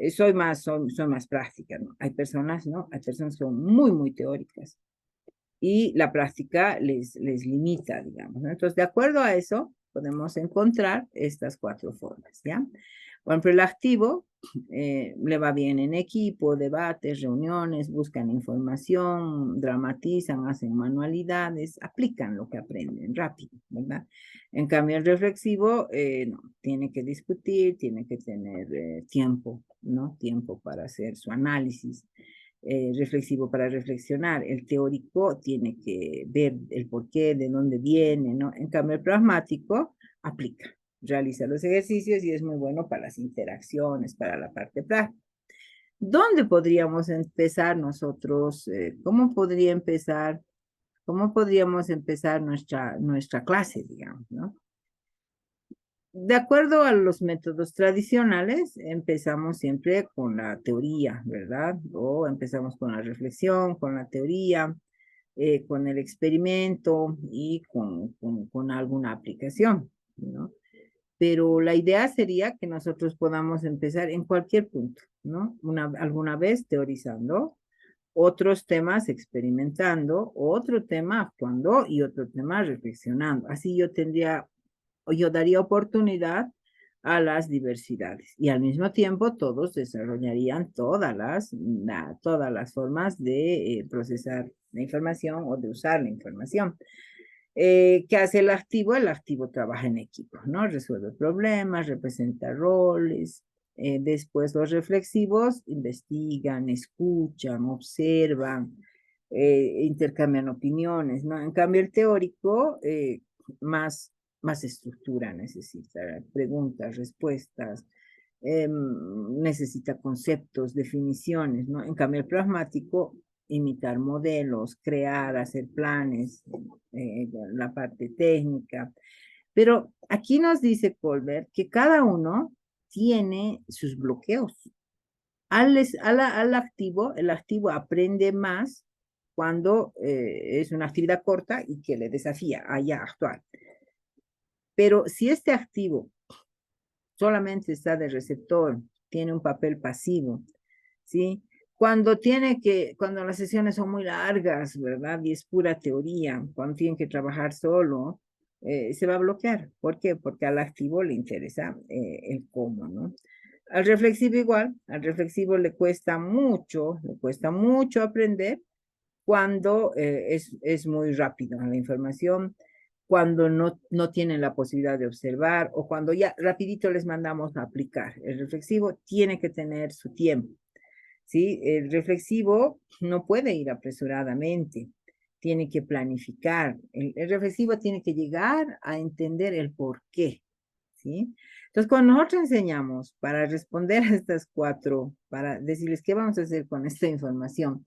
soy más práctica, ¿no? Hay personas, ¿no? Hay personas que son muy teóricas y la práctica les limita, digamos, ¿no? Entonces, de acuerdo a eso, podemos encontrar estas 4 formas, ¿ya? Por ejemplo, el activo le va bien en equipo, debates, reuniones, buscan información, dramatizan, hacen manualidades, aplican lo que aprenden rápido, ¿verdad? En cambio, el reflexivo, no, tiene que discutir, tiene que tener tiempo, ¿no? Tiempo para hacer su análisis. Reflexivo para reflexionar. El teórico tiene que ver el porqué, de dónde viene, ¿no? En cambio, el pragmático aplica, realiza los ejercicios y es muy bueno para las interacciones, para la parte práctica. ¿Dónde podríamos empezar nosotros? ¿Cómo podríamos empezar nuestra clase, digamos, ¿no? De acuerdo a los métodos tradicionales, empezamos siempre con la teoría, ¿verdad? O empezamos con la reflexión, con la teoría, con el experimento y con alguna aplicación, ¿no? Pero la idea sería que nosotros podamos empezar en cualquier punto, ¿no? Alguna vez teorizando, otros temas experimentando, otro tema actuando y otro tema reflexionando. Así yo daría oportunidad a las diversidades y al mismo tiempo todos desarrollarían todas las formas de procesar la información o de usar la información. ¿Qué hace el activo? El activo trabaja en equipo, ¿no? Resuelve problemas, representa roles. Después los reflexivos investigan, escuchan, observan, intercambian opiniones, ¿no? En cambio, el teórico más estructura necesita, preguntas, respuestas, necesita conceptos, definiciones, ¿no? En cambio, el pragmático, imitar modelos, crear, hacer planes, la parte técnica. Pero aquí nos dice Colbert que cada uno tiene sus bloqueos. Al activo, el activo aprende más cuando es una actividad corta y que le desafía a ya actuar. Pero si este activo solamente está de receptor, tiene un papel pasivo, ¿sí? Cuando las sesiones son muy largas, ¿verdad? Y es pura teoría, cuando tienen que trabajar solo, se va a bloquear. ¿Por qué? Porque al activo le interesa el cómo, ¿no? Al reflexivo igual, al reflexivo le cuesta mucho aprender cuando es muy rápido la información, cuando no tienen la posibilidad de observar o cuando ya rapidito les mandamos a aplicar. El reflexivo tiene que tener su tiempo, ¿sí? El reflexivo no puede ir apresuradamente, tiene que planificar. El reflexivo tiene que llegar a entender el por qué, ¿sí? Entonces, cuando nosotros enseñamos para responder a estas 4, para decirles qué vamos a hacer con esta información,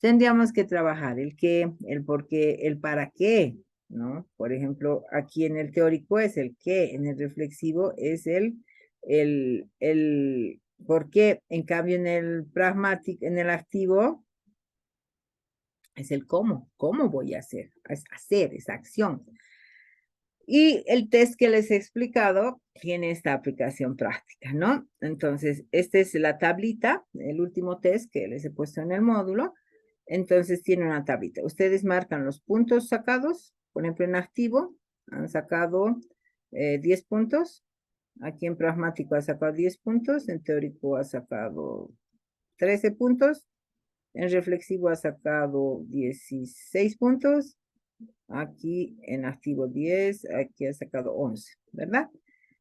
tendríamos que trabajar el qué, el por qué, el para qué, ¿no? Por ejemplo, aquí en el teórico es el qué, en el reflexivo es el por qué, en cambio en el pragmático, en el activo, es el cómo voy a hacer, es hacer esa acción. Y el test que les he explicado tiene esta aplicación práctica, ¿no? Entonces, esta es la tablita, el último test que les he puesto en el módulo. Entonces, tiene una tablita. Ustedes marcan los puntos sacados, por ejemplo, en activo han sacado 10 puntos. Aquí en pragmático ha sacado 10 puntos, en teórico ha sacado 13 puntos, en reflexivo ha sacado 16 puntos. Aquí en activo 10, aquí ha sacado 11, ¿verdad?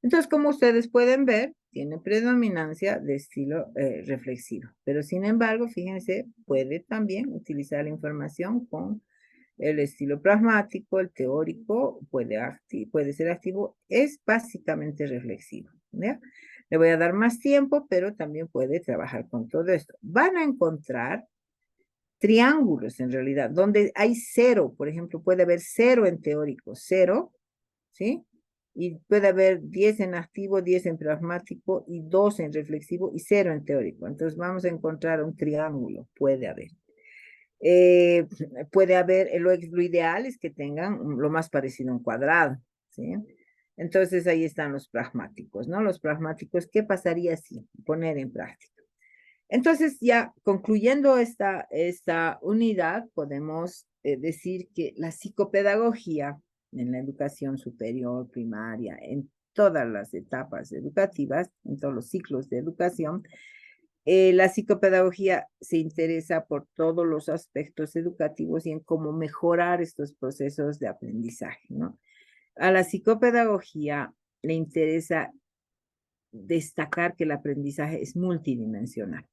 Entonces, como ustedes pueden ver, tiene predominancia de estilo reflexivo, pero sin embargo, fíjense, puede también utilizar la información con el estilo pragmático, el teórico, puede ser activo, es básicamente reflexivo, ¿ya? Le voy a dar más tiempo, pero también puede trabajar con todo esto. Van a encontrar triángulos en realidad, donde hay cero, por ejemplo, puede haber cero en teórico, cero, ¿sí? Y puede haber 10 en activo, 10 en pragmático y 2 en reflexivo y cero en teórico. Entonces vamos a encontrar un triángulo, puede haber. Eh, puede haber, lo ideal es que tengan lo más parecido a un cuadrado, ¿sí? Entonces ahí están los pragmáticos, ¿no? Los pragmáticos, ¿qué pasaría si poner en práctica? Entonces, ya concluyendo esta unidad, podemos decir que la psicopedagogía en la educación superior, primaria, en todas las etapas educativas, en todos los ciclos de educación, la psicopedagogía se interesa por todos los aspectos educativos y en cómo mejorar estos procesos de aprendizaje, ¿no? A la psicopedagogía le interesa destacar que el aprendizaje es multidimensional.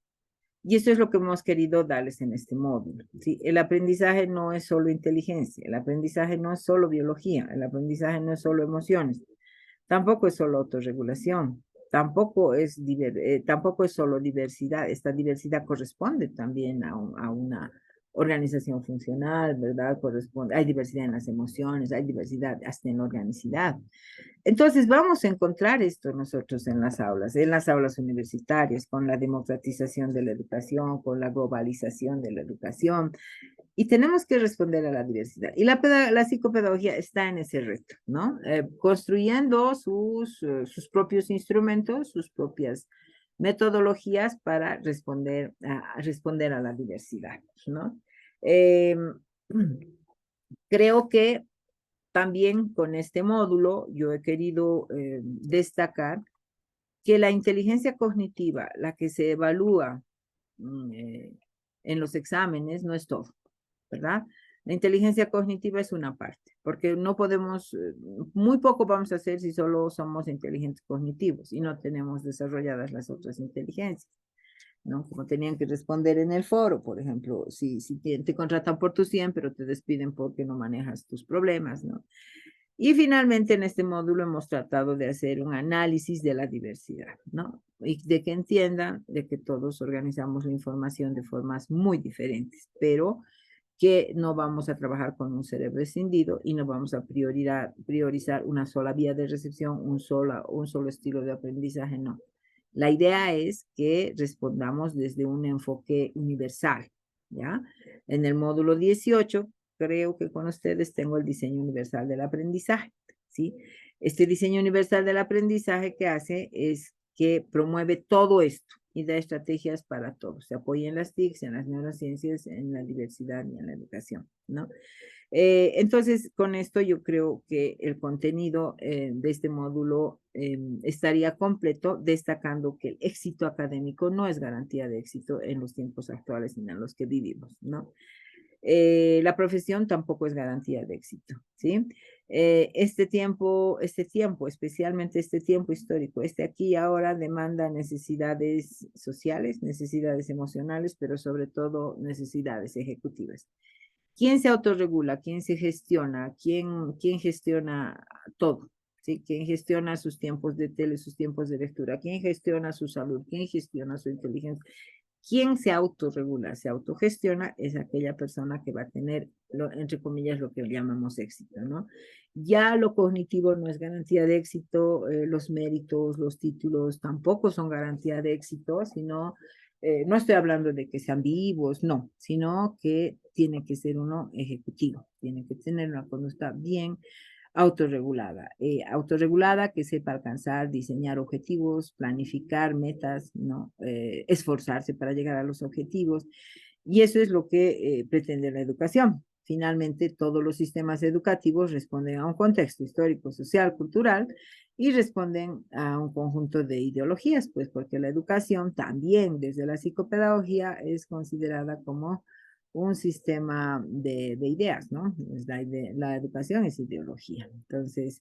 Y eso es lo que hemos querido darles en este módulo, ¿sí? El aprendizaje no es solo inteligencia, el aprendizaje no es solo biología, el aprendizaje no es solo emociones, tampoco es solo autorregulación, tampoco es solo diversidad. Esta diversidad corresponde también a una organización funcional, ¿verdad? Hay diversidad en las emociones, hay diversidad hasta en la organicidad. Entonces vamos a encontrar esto nosotros en las aulas universitarias, con la democratización de la educación, con la globalización de la educación, y tenemos que responder a la diversidad. Y la psicopedagogía está en ese reto, ¿no? Construyendo sus propios instrumentos, sus propias metodologías para responder a la diversidad, ¿no? Eh, creo que también con este módulo yo he querido destacar que la inteligencia cognitiva, la que se evalúa mm, eh, en los exámenes, no es todo, ¿verdad? La inteligencia cognitiva es una parte, porque no podemos, muy poco vamos a hacer si solo somos inteligentes cognitivos y no tenemos desarrolladas las otras inteligencias, ¿no? Como tenían que responder en el foro, por ejemplo, si te contratan por tu 100, pero te despiden porque no manejas tus problemas, ¿no? Y finalmente en este módulo hemos tratado de hacer un análisis de la diversidad, ¿no? Y de que entiendan de que todos organizamos la información de formas muy diferentes, pero que no vamos a trabajar con un cerebro escindido y no vamos a priorizar una sola vía de recepción, un solo estilo de aprendizaje, no. La idea es que respondamos desde un enfoque universal, ¿ya? En el módulo 18, creo que con ustedes tengo el diseño universal del aprendizaje, ¿sí? Este diseño universal del aprendizaje que hace es que promueve todo esto y da estrategias para todos. Se apoya en las TICs, en las neurociencias, en la diversidad y en la educación, ¿no? Entonces, con esto yo creo que el contenido de este módulo estaría completo, destacando que el éxito académico no es garantía de éxito en los tiempos actuales en los que vivimos, ¿no? La profesión tampoco es garantía de éxito, ¿sí? Este tiempo, especialmente este tiempo histórico, este aquí y ahora demanda necesidades sociales, necesidades emocionales, pero sobre todo necesidades ejecutivas. ¿Quién se autorregula? ¿Quién se gestiona? ¿Quién gestiona todo? ¿Sí? ¿Quién gestiona sus tiempos de tele, sus tiempos de lectura? ¿Quién gestiona su salud? ¿Quién gestiona su inteligencia? ¿Quién se autorregula, se autogestiona? Es aquella persona que va a tener, entre comillas, lo que llamamos éxito, ¿no? Ya lo cognitivo no es garantía de éxito, los méritos, los títulos tampoco son garantía de éxito, sino, no estoy hablando de que sean vivos, no, sino que tiene que ser uno ejecutivo, tiene que tener una conducta bien autorregulada que sepa alcanzar, diseñar objetivos, planificar metas, ¿no? Esforzarse para llegar a los objetivos. Y eso es lo que pretende la educación. Finalmente, todos los sistemas educativos responden a un contexto histórico, social, cultural y responden a un conjunto de ideologías, pues porque la educación también desde la psicopedagogía es considerada como un sistema de ideas, ¿no? La educación es ideología. Entonces,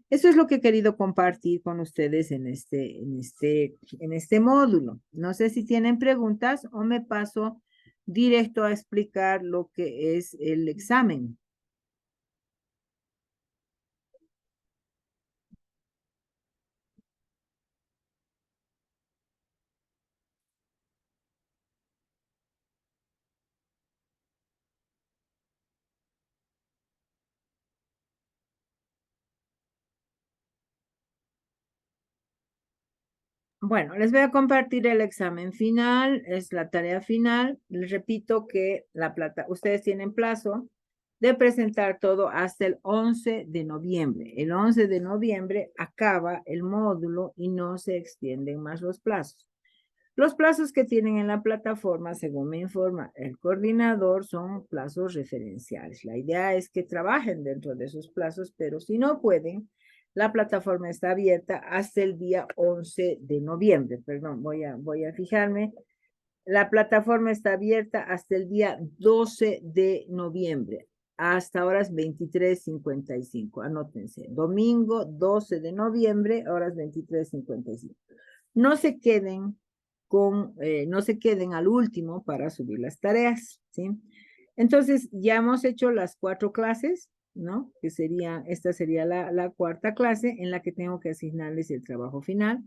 Eso es lo que he querido compartir con ustedes en este módulo. No sé si tienen preguntas o me paso directo a explicar lo que es el examen. Bueno, les voy a compartir el examen final, es la tarea final. Les repito que ustedes tienen plazo de presentar todo hasta el 11 de noviembre. El 11 de noviembre acaba el módulo y no se extienden más los plazos. Los plazos que tienen en la plataforma, según me informa el coordinador, son plazos referenciales. La idea es que trabajen dentro de esos plazos, pero si no pueden, la plataforma está abierta hasta el día 11 de noviembre. Perdón, voy a fijarme. La plataforma está abierta hasta el día 12 de noviembre. Hasta horas 23:55. Anótense. Domingo 12 de noviembre, horas 23:55. No se queden no se queden al último para subir las tareas, ¿sí? Entonces, ya hemos hecho las 4 clases, ¿no? Esta sería la cuarta clase en la que tengo que asignarles el trabajo final.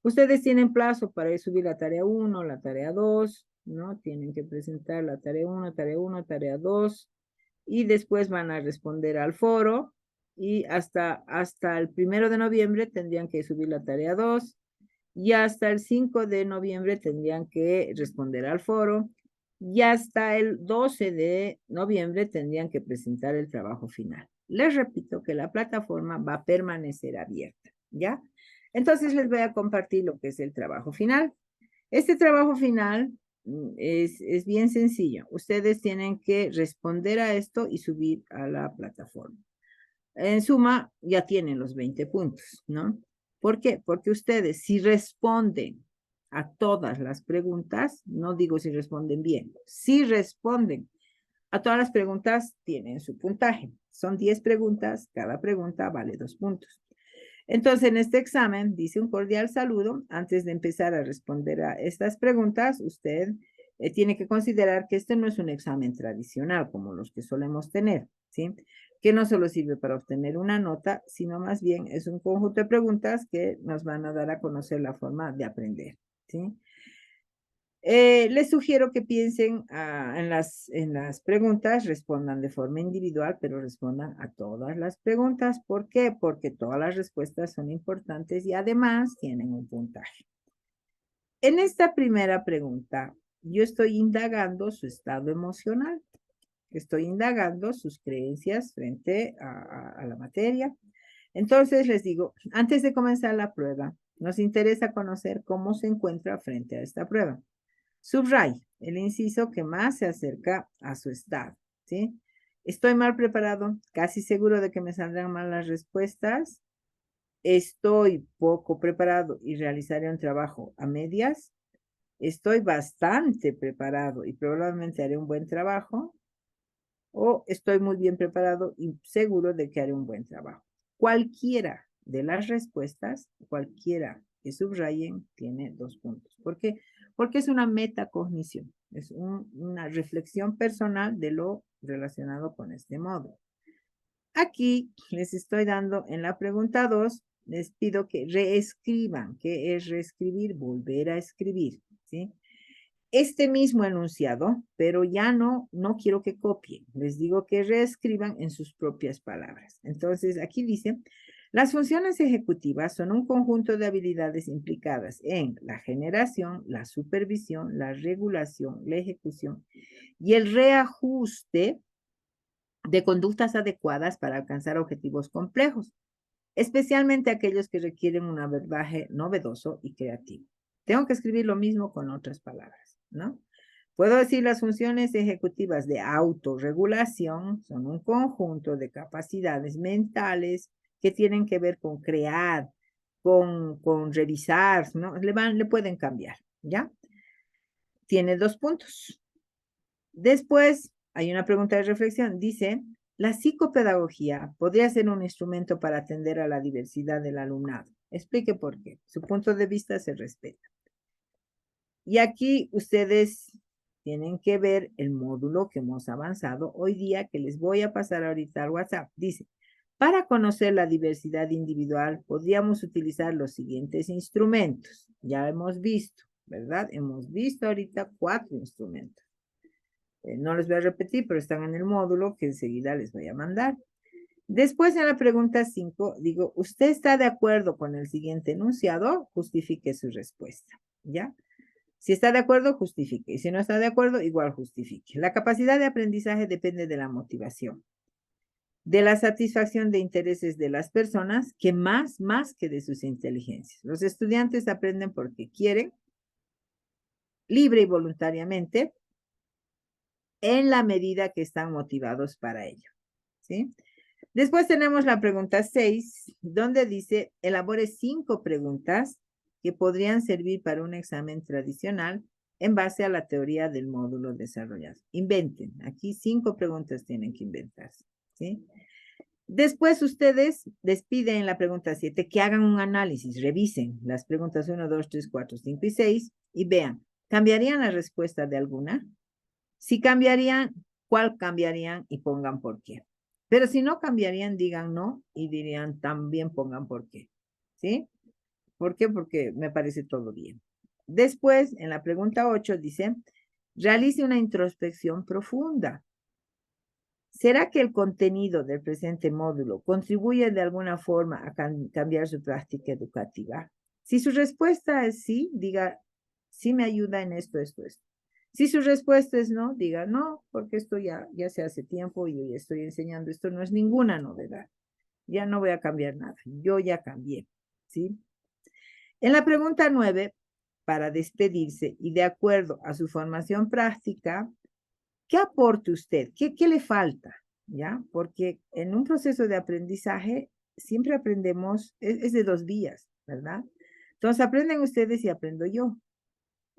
Ustedes tienen plazo para subir la tarea 1, la tarea 2, ¿no? Tienen que presentar la tarea 1, tarea 1, tarea 2, y después van a responder al foro, y hasta el 1 de noviembre tendrían que subir la tarea 2, y hasta el 5 de noviembre tendrían que responder al foro, y hasta el 12 de noviembre tendrían que presentar el trabajo final. Les repito que la plataforma va a permanecer abierta, ¿ya? Entonces les voy a compartir lo que es el trabajo final. Este trabajo final es bien sencillo. Ustedes tienen que responder a esto y subir a la plataforma. En suma, ya tienen los 20 puntos, ¿no? ¿Por qué? Porque ustedes, si responden a todas las preguntas, no digo si responden bien, si responden a todas las preguntas, tienen su puntaje. Son 10 preguntas, cada pregunta vale 2 puntos. Entonces, en este examen, dice un cordial saludo. Antes de empezar a responder a estas preguntas, usted tiene que considerar que este no es un examen tradicional como los que solemos tener, ¿sí? Que no solo sirve para obtener una nota, sino más bien es un conjunto de preguntas que nos van a dar a conocer la forma de aprender, ¿sí? Les sugiero que piensen en las preguntas, respondan de forma individual, pero respondan a todas las preguntas. ¿Por qué? Porque todas las respuestas son importantes y además tienen un puntaje. En esta primera pregunta, yo estoy indagando su estado emocional, estoy indagando sus creencias frente a la materia. Entonces les digo, antes de comenzar la prueba, nos interesa conocer cómo se encuentra frente a esta prueba. Subraye el inciso que más se acerca a su estado, ¿sí? Estoy mal preparado, casi seguro de que me saldrán mal las respuestas. Estoy poco preparado y realizaré un trabajo a medias. Estoy bastante preparado y probablemente haré un buen trabajo. O estoy muy bien preparado y seguro de que haré un buen trabajo. Cualquiera de las respuestas, cualquiera que subrayen, tiene 2 puntos. ¿Por qué? Porque es una metacognición, es una reflexión personal de lo relacionado con este módulo. Aquí les estoy dando en la pregunta 2, les pido que reescriban. ¿Qué es reescribir? Volver a escribir, ¿sí? Este mismo enunciado, pero ya no quiero que copien. Les digo que reescriban en sus propias palabras. Entonces, aquí dice, las funciones ejecutivas son un conjunto de habilidades implicadas en la generación, la supervisión, la regulación, la ejecución y el reajuste de conductas adecuadas para alcanzar objetivos complejos, especialmente aquellos que requieren un abordaje novedoso y creativo. Tengo que escribir lo mismo con otras palabras, ¿no? Puedo decir las funciones ejecutivas de autorregulación son un conjunto de capacidades mentales que tienen que ver con crear, con revisar, ¿no? Le pueden cambiar, ¿ya? Tiene 2 puntos. Después hay una pregunta de reflexión. Dice, la psicopedagogía podría ser un instrumento para atender a la diversidad del alumnado. Explique por qué. Su punto de vista se respeta. Y aquí ustedes tienen que ver el módulo que hemos avanzado hoy día, que les voy a pasar ahorita al WhatsApp. Dice, para conocer la diversidad individual, podríamos utilizar los siguientes instrumentos. Ya hemos visto, ¿verdad? Hemos visto ahorita 4 instrumentos. No les voy a repetir, pero están en el módulo que enseguida les voy a mandar. Después, en la pregunta 5, digo, ¿usted está de acuerdo con el siguiente enunciado? Justifique su respuesta, ¿ya? Si está de acuerdo, justifique. Y si no está de acuerdo, igual justifique. La capacidad de aprendizaje depende de la motivación, de la satisfacción de intereses de las personas, que más que de sus inteligencias. Los estudiantes aprenden porque quieren, libre y voluntariamente, en la medida que están motivados para ello, ¿sí? Después tenemos la pregunta 6, donde dice, elabore 5 preguntas que podrían servir para un examen tradicional en base a la teoría del módulo desarrollado. Inventen, aquí 5 preguntas tienen que inventarse, ¿sí? Después ustedes les piden en la pregunta 7 que hagan un análisis, revisen las preguntas 1, 2, 3, 4, 5 y 6 y vean, ¿cambiarían la respuesta de alguna? Si cambiarían, ¿cuál cambiarían? Y pongan por qué. Pero si no cambiarían, digan no y dirían también pongan por qué. ¿Sí? ¿Por qué? Porque me parece todo bien. Después, en la pregunta 8 dice, realice una introspección profunda. ¿Será que el contenido del presente módulo contribuye de alguna forma a cambiar su práctica educativa? Si su respuesta es sí, diga, sí me ayuda en esto, esto, esto. Si su respuesta es no, diga no, porque esto ya se hace tiempo y yo estoy enseñando, esto no es ninguna novedad. Ya no voy a cambiar nada, yo ya cambié, ¿sí? En la pregunta 9, para despedirse y de acuerdo a su formación práctica, ¿qué aporte usted? ¿Qué le falta? ¿Ya? Porque en un proceso de aprendizaje siempre aprendemos, es de 2 vías, ¿verdad? Entonces aprenden ustedes y aprendo yo.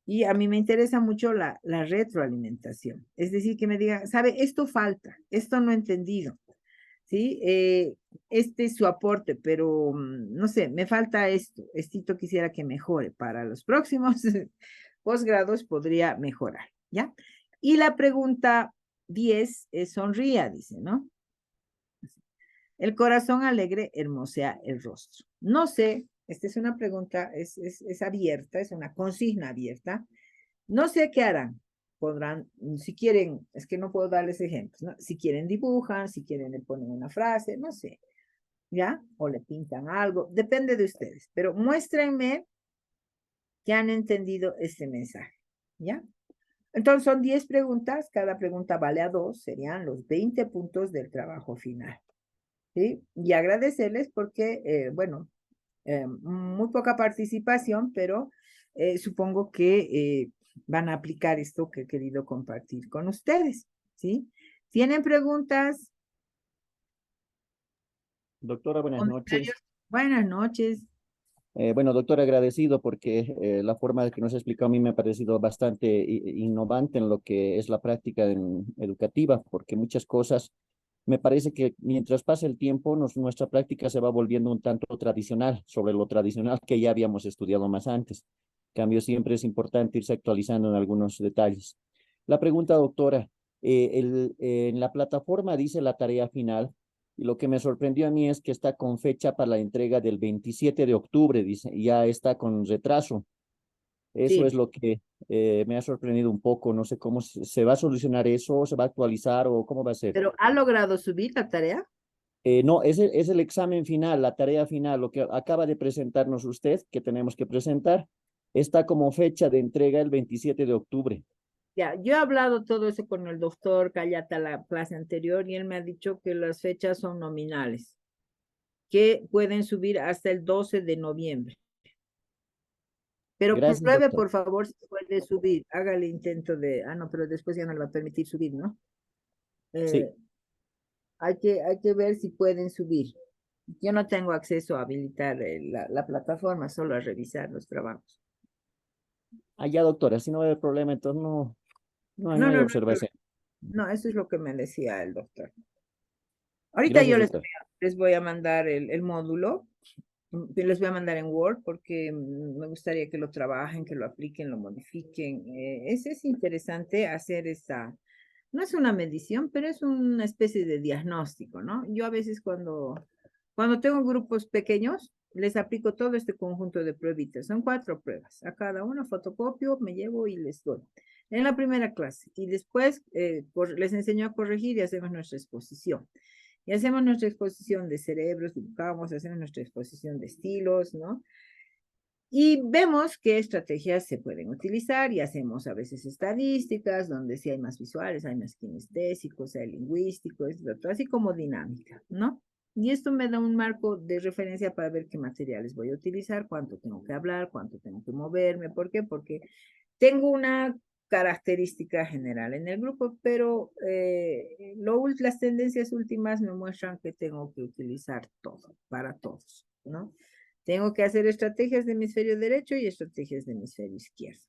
Y a mí me interesa mucho la retroalimentación. Es decir, que me digan, sabe, esto falta, esto no he entendido, ¿sí? Este es su aporte, pero no sé, me falta esto, esto quisiera que mejore. Para los próximos posgrados podría mejorar, ¿ya? Y la pregunta 10 es sonría, dice, ¿no? El corazón alegre hermosea el rostro. No sé, esta es una pregunta, es abierta, es una consigna abierta. No sé qué harán. Podrán, si quieren, es que no puedo darles ejemplos, ¿no? Si quieren dibujan, si quieren le ponen una frase, no sé, ¿ya? O le pintan algo, depende de ustedes. Pero muéstrenme que han entendido este mensaje, ¿ya? Entonces son 10 preguntas, cada pregunta vale a 2, serían los 20 puntos del trabajo final, ¿sí? Y agradecerles porque, bueno, muy poca participación, pero supongo que van a aplicar esto que he querido compartir con ustedes, ¿sí? ¿Tienen preguntas? Doctora, buenas ¿Comentarios? noches. Buenas noches. Bueno, doctor, agradecido porque la forma que nos ha explicado a mí me ha parecido bastante innovante en lo que es la práctica educativa, porque muchas cosas me parece que mientras pasa el tiempo, nuestra práctica se va volviendo un tanto tradicional, sobre lo tradicional que ya habíamos estudiado más antes. En cambio, siempre es importante irse actualizando en algunos detalles. La pregunta, doctora, en la plataforma dice la tarea final, y lo que me sorprendió a mí es que está con fecha para la entrega del 27 de octubre, dice, y ya está con retraso. Eso es Sí. lo que me ha sorprendido un poco. No sé cómo se va a solucionar eso, se va a actualizar o cómo va a ser. ¿Pero ha logrado subir la tarea? No, es el examen final, la tarea final, lo que acaba de presentarnos usted, que tenemos que presentar, está como fecha de entrega el 27 de octubre. Ya, yo he hablado todo eso con el doctor Cayata la clase anterior y él me ha dicho que las fechas son nominales, que pueden subir hasta el 12 de noviembre. Pero Gracias, pruebe, doctor. por favor, si puede subir. Hágale intento de, no, pero después ya no le va a permitir subir, ¿no? Sí, Eh, hay que ver si pueden subir. Yo no tengo acceso a habilitar la plataforma, solo a revisar los trabajos. allá, doctora, si no va a haber problema, entonces no, no No, hay no, no, observación. no, eso es lo que me decía el doctor. Ahorita yo Gracias, doctor. les voy a mandar el módulo, les voy a mandar en Word porque me gustaría que lo trabajen, que lo apliquen, lo modifiquen. Es interesante hacer esta, no es una medición, pero es una especie de diagnóstico, ¿no? Yo a veces cuando tengo grupos pequeños, les aplico todo este conjunto de pruebitas. Son 4 pruebas. A cada una fotocopio, me llevo y les doy. En la primera clase. Y después les enseño a corregir y hacemos nuestra exposición. Y hacemos nuestra exposición de cerebros, dibujamos, hacemos nuestra exposición de estilos, ¿no? Y vemos qué estrategias se pueden utilizar y hacemos a veces estadísticas, donde sí hay más visuales, hay más kinestésicos, hay lingüísticos, así como dinámica, ¿no? Y esto me da un marco de referencia para ver qué materiales voy a utilizar, cuánto tengo que hablar, cuánto tengo que moverme. ¿Por qué? Porque tengo una característica general en el grupo, pero las tendencias últimas me muestran que tengo que utilizar todo, para todos, ¿no? Tengo que hacer estrategias de hemisferio derecho y estrategias de hemisferio izquierdo.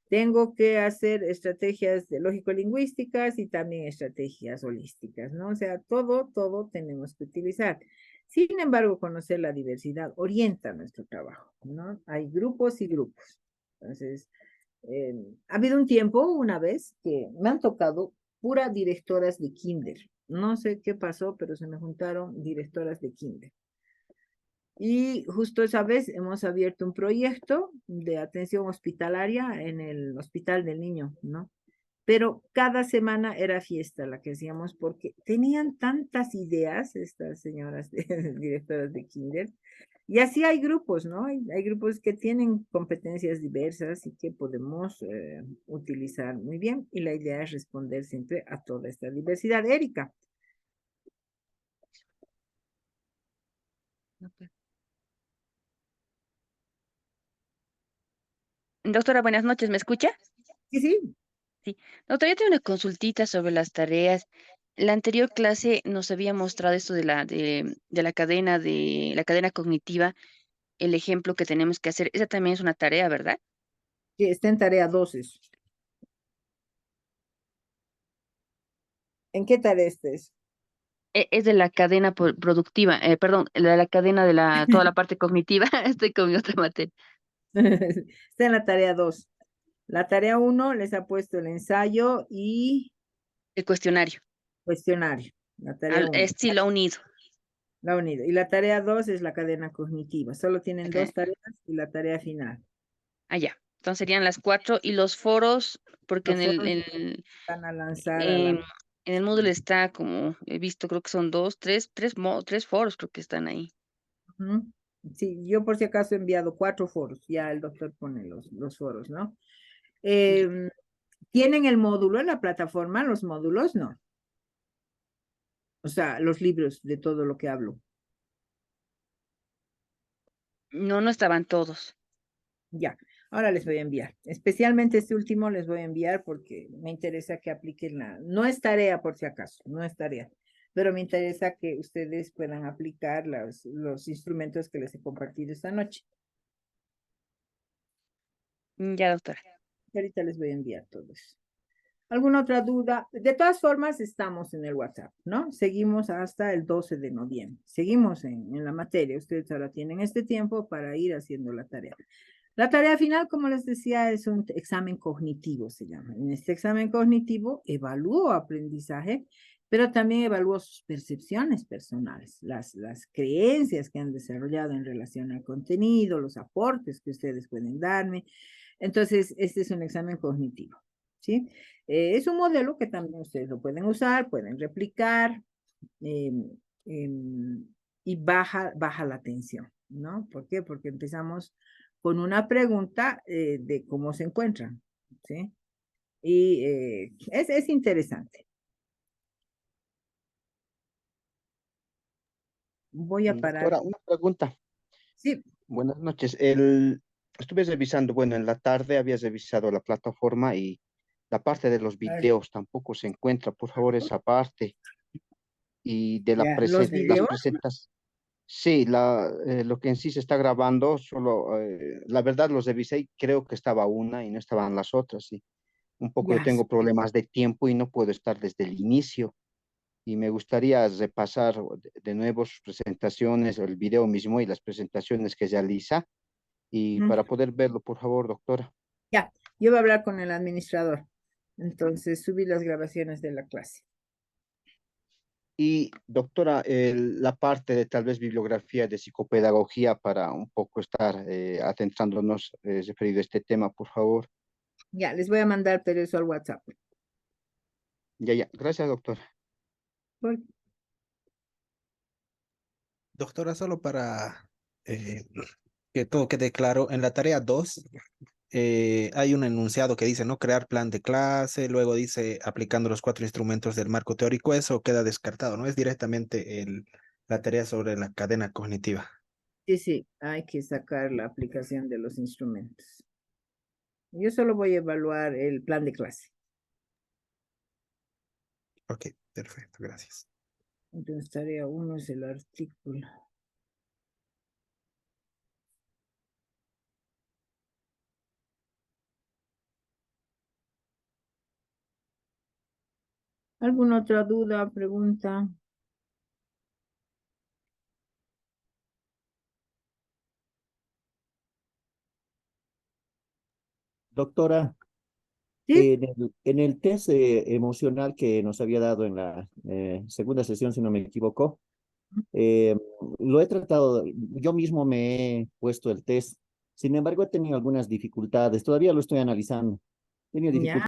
Tengo que hacer estrategias de lógico-lingüísticas y también estrategias holísticas, ¿no? O sea, todo tenemos que utilizar. Sin embargo, conocer la diversidad orienta nuestro trabajo, ¿no? Hay grupos y grupos. Entonces, ha habido un tiempo, una vez, que me han tocado pura directoras de kinder. No sé qué pasó, pero se me juntaron directoras de kinder. Y justo esa vez hemos abierto un proyecto de atención hospitalaria en el Hospital del Niño, ¿no? Pero cada semana era fiesta la que hacíamos porque tenían tantas ideas estas señoras directoras de kinder. Y así hay grupos, ¿no? Hay grupos que tienen competencias diversas y que podemos utilizar muy bien. Y la idea es responder siempre a toda esta diversidad. Erika. Doctora, buenas noches, ¿me escucha? Sí, sí. Sí. Doctora, yo tengo una consultita sobre las tareas. La anterior clase nos había mostrado esto de la cadena cognitiva, el ejemplo que tenemos que hacer. Esa también es una tarea, ¿verdad? Sí, está en tarea 2 eso. ¿En qué tarea estés? Es de la cadena productiva, perdón, de la cadena de toda la parte cognitiva. Estoy con mi otra materia. Está en la tarea 2. La tarea 1 les ha puesto el ensayo y El cuestionario. cuestionario. La tarea 1. Sí, lo ha unido. La unida. Y la tarea 2 es la cadena cognitiva. Solo tienen Acá. 2 tareas y la tarea final. Allá. Entonces serían las 4 y los foros, porque Los foros van a lanzar a em, la... en el Moodle está como, he visto, creo que son tres foros, creo que están ahí. Ujú. Sí, yo por si acaso he enviado 4 foros. Ya el doctor pone los foros, ¿no? Ya. Em, ¿Tienen el módulo en la plataforma? Los módulos, no. O sea, los libros de todo lo que hablo. No, no estaban todos. Ya, ahora les voy a enviar. Especialmente este último les voy a enviar porque me interesa que apliquen la... No es tarea por si acaso, no es tarea, pero me interesa que ustedes puedan aplicar los instrumentos que les he compartido esta noche. Ya, doctora. Ahorita les voy a enviar todo eso. ¿Alguna otra duda? De todas formas, estamos en el WhatsApp, ¿no? Seguimos hasta el 12 de noviembre. Seguimos en la materia. Ustedes ahora tienen este tiempo para ir haciendo la tarea. La tarea final, como les decía, es un examen cognitivo, se llama. En este examen cognitivo evalúo aprendizaje, pero también evalúo sus percepciones personales, las creencias que han desarrollado en relación al contenido, los aportes que ustedes pueden darme. Entonces, este es un examen cognitivo, ¿sí? Es un modelo que también ustedes lo pueden usar, pueden replicar eh, eh, y baja la tensión, ¿no? ¿Por qué? Porque empezamos con una pregunta de cómo se encuentran, ¿sí? Y es interesante. Voy a parar. Doctora, una pregunta. Sí, Buenas noches. Estuve revisando, bueno, en la tarde había revisado la plataforma y la parte de los videos tampoco se encuentra. Por favor, esa parte. Y de ya, los las videos. presentas. Sí, lo que en sí se está grabando, solo, la verdad los revisé y creo que estaba una y no estaban las otras. Sí. Un poco yo Ya, tengo problemas de tiempo y no puedo estar desde el inicio. y me gustaría repasar de nuevo sus presentaciones, el video mismo y las presentaciones que realiza, y Mm, para poder verlo, por favor, doctora. Ya, yo voy a hablar con el administrador. Entonces, subí las grabaciones de la clase. Y doctora, la parte de tal vez bibliografía de psicopedagogía para un poco estar adentrándonos referido a este tema, por favor. Ya, les voy a mandar pero eso al WhatsApp. Ya, ya. Gracias, doctora. Por- Doctora, solo para que todo quede claro, en la tarea 2 hay un enunciado que dice no crear plan de clase, luego dice aplicando los 4 instrumentos del marco teórico, eso queda descartado, ¿no? Es directamente la tarea sobre la cadena cognitiva. Sí, sí, hay que sacar la aplicación de los instrumentos. Yo solo voy a evaluar el plan de clase. Ok, perfecto, gracias. Entonces, tarea 1 es el artículo. ¿Alguna otra duda, pregunta? Doctora, Sí, en el test emocional que nos había dado en la segunda sesión, si no me equivoco, eh, lo he tratado, yo mismo me he puesto el test, sin embargo he tenido algunas dificultades, todavía lo estoy analizando. He tenido ya. dificultades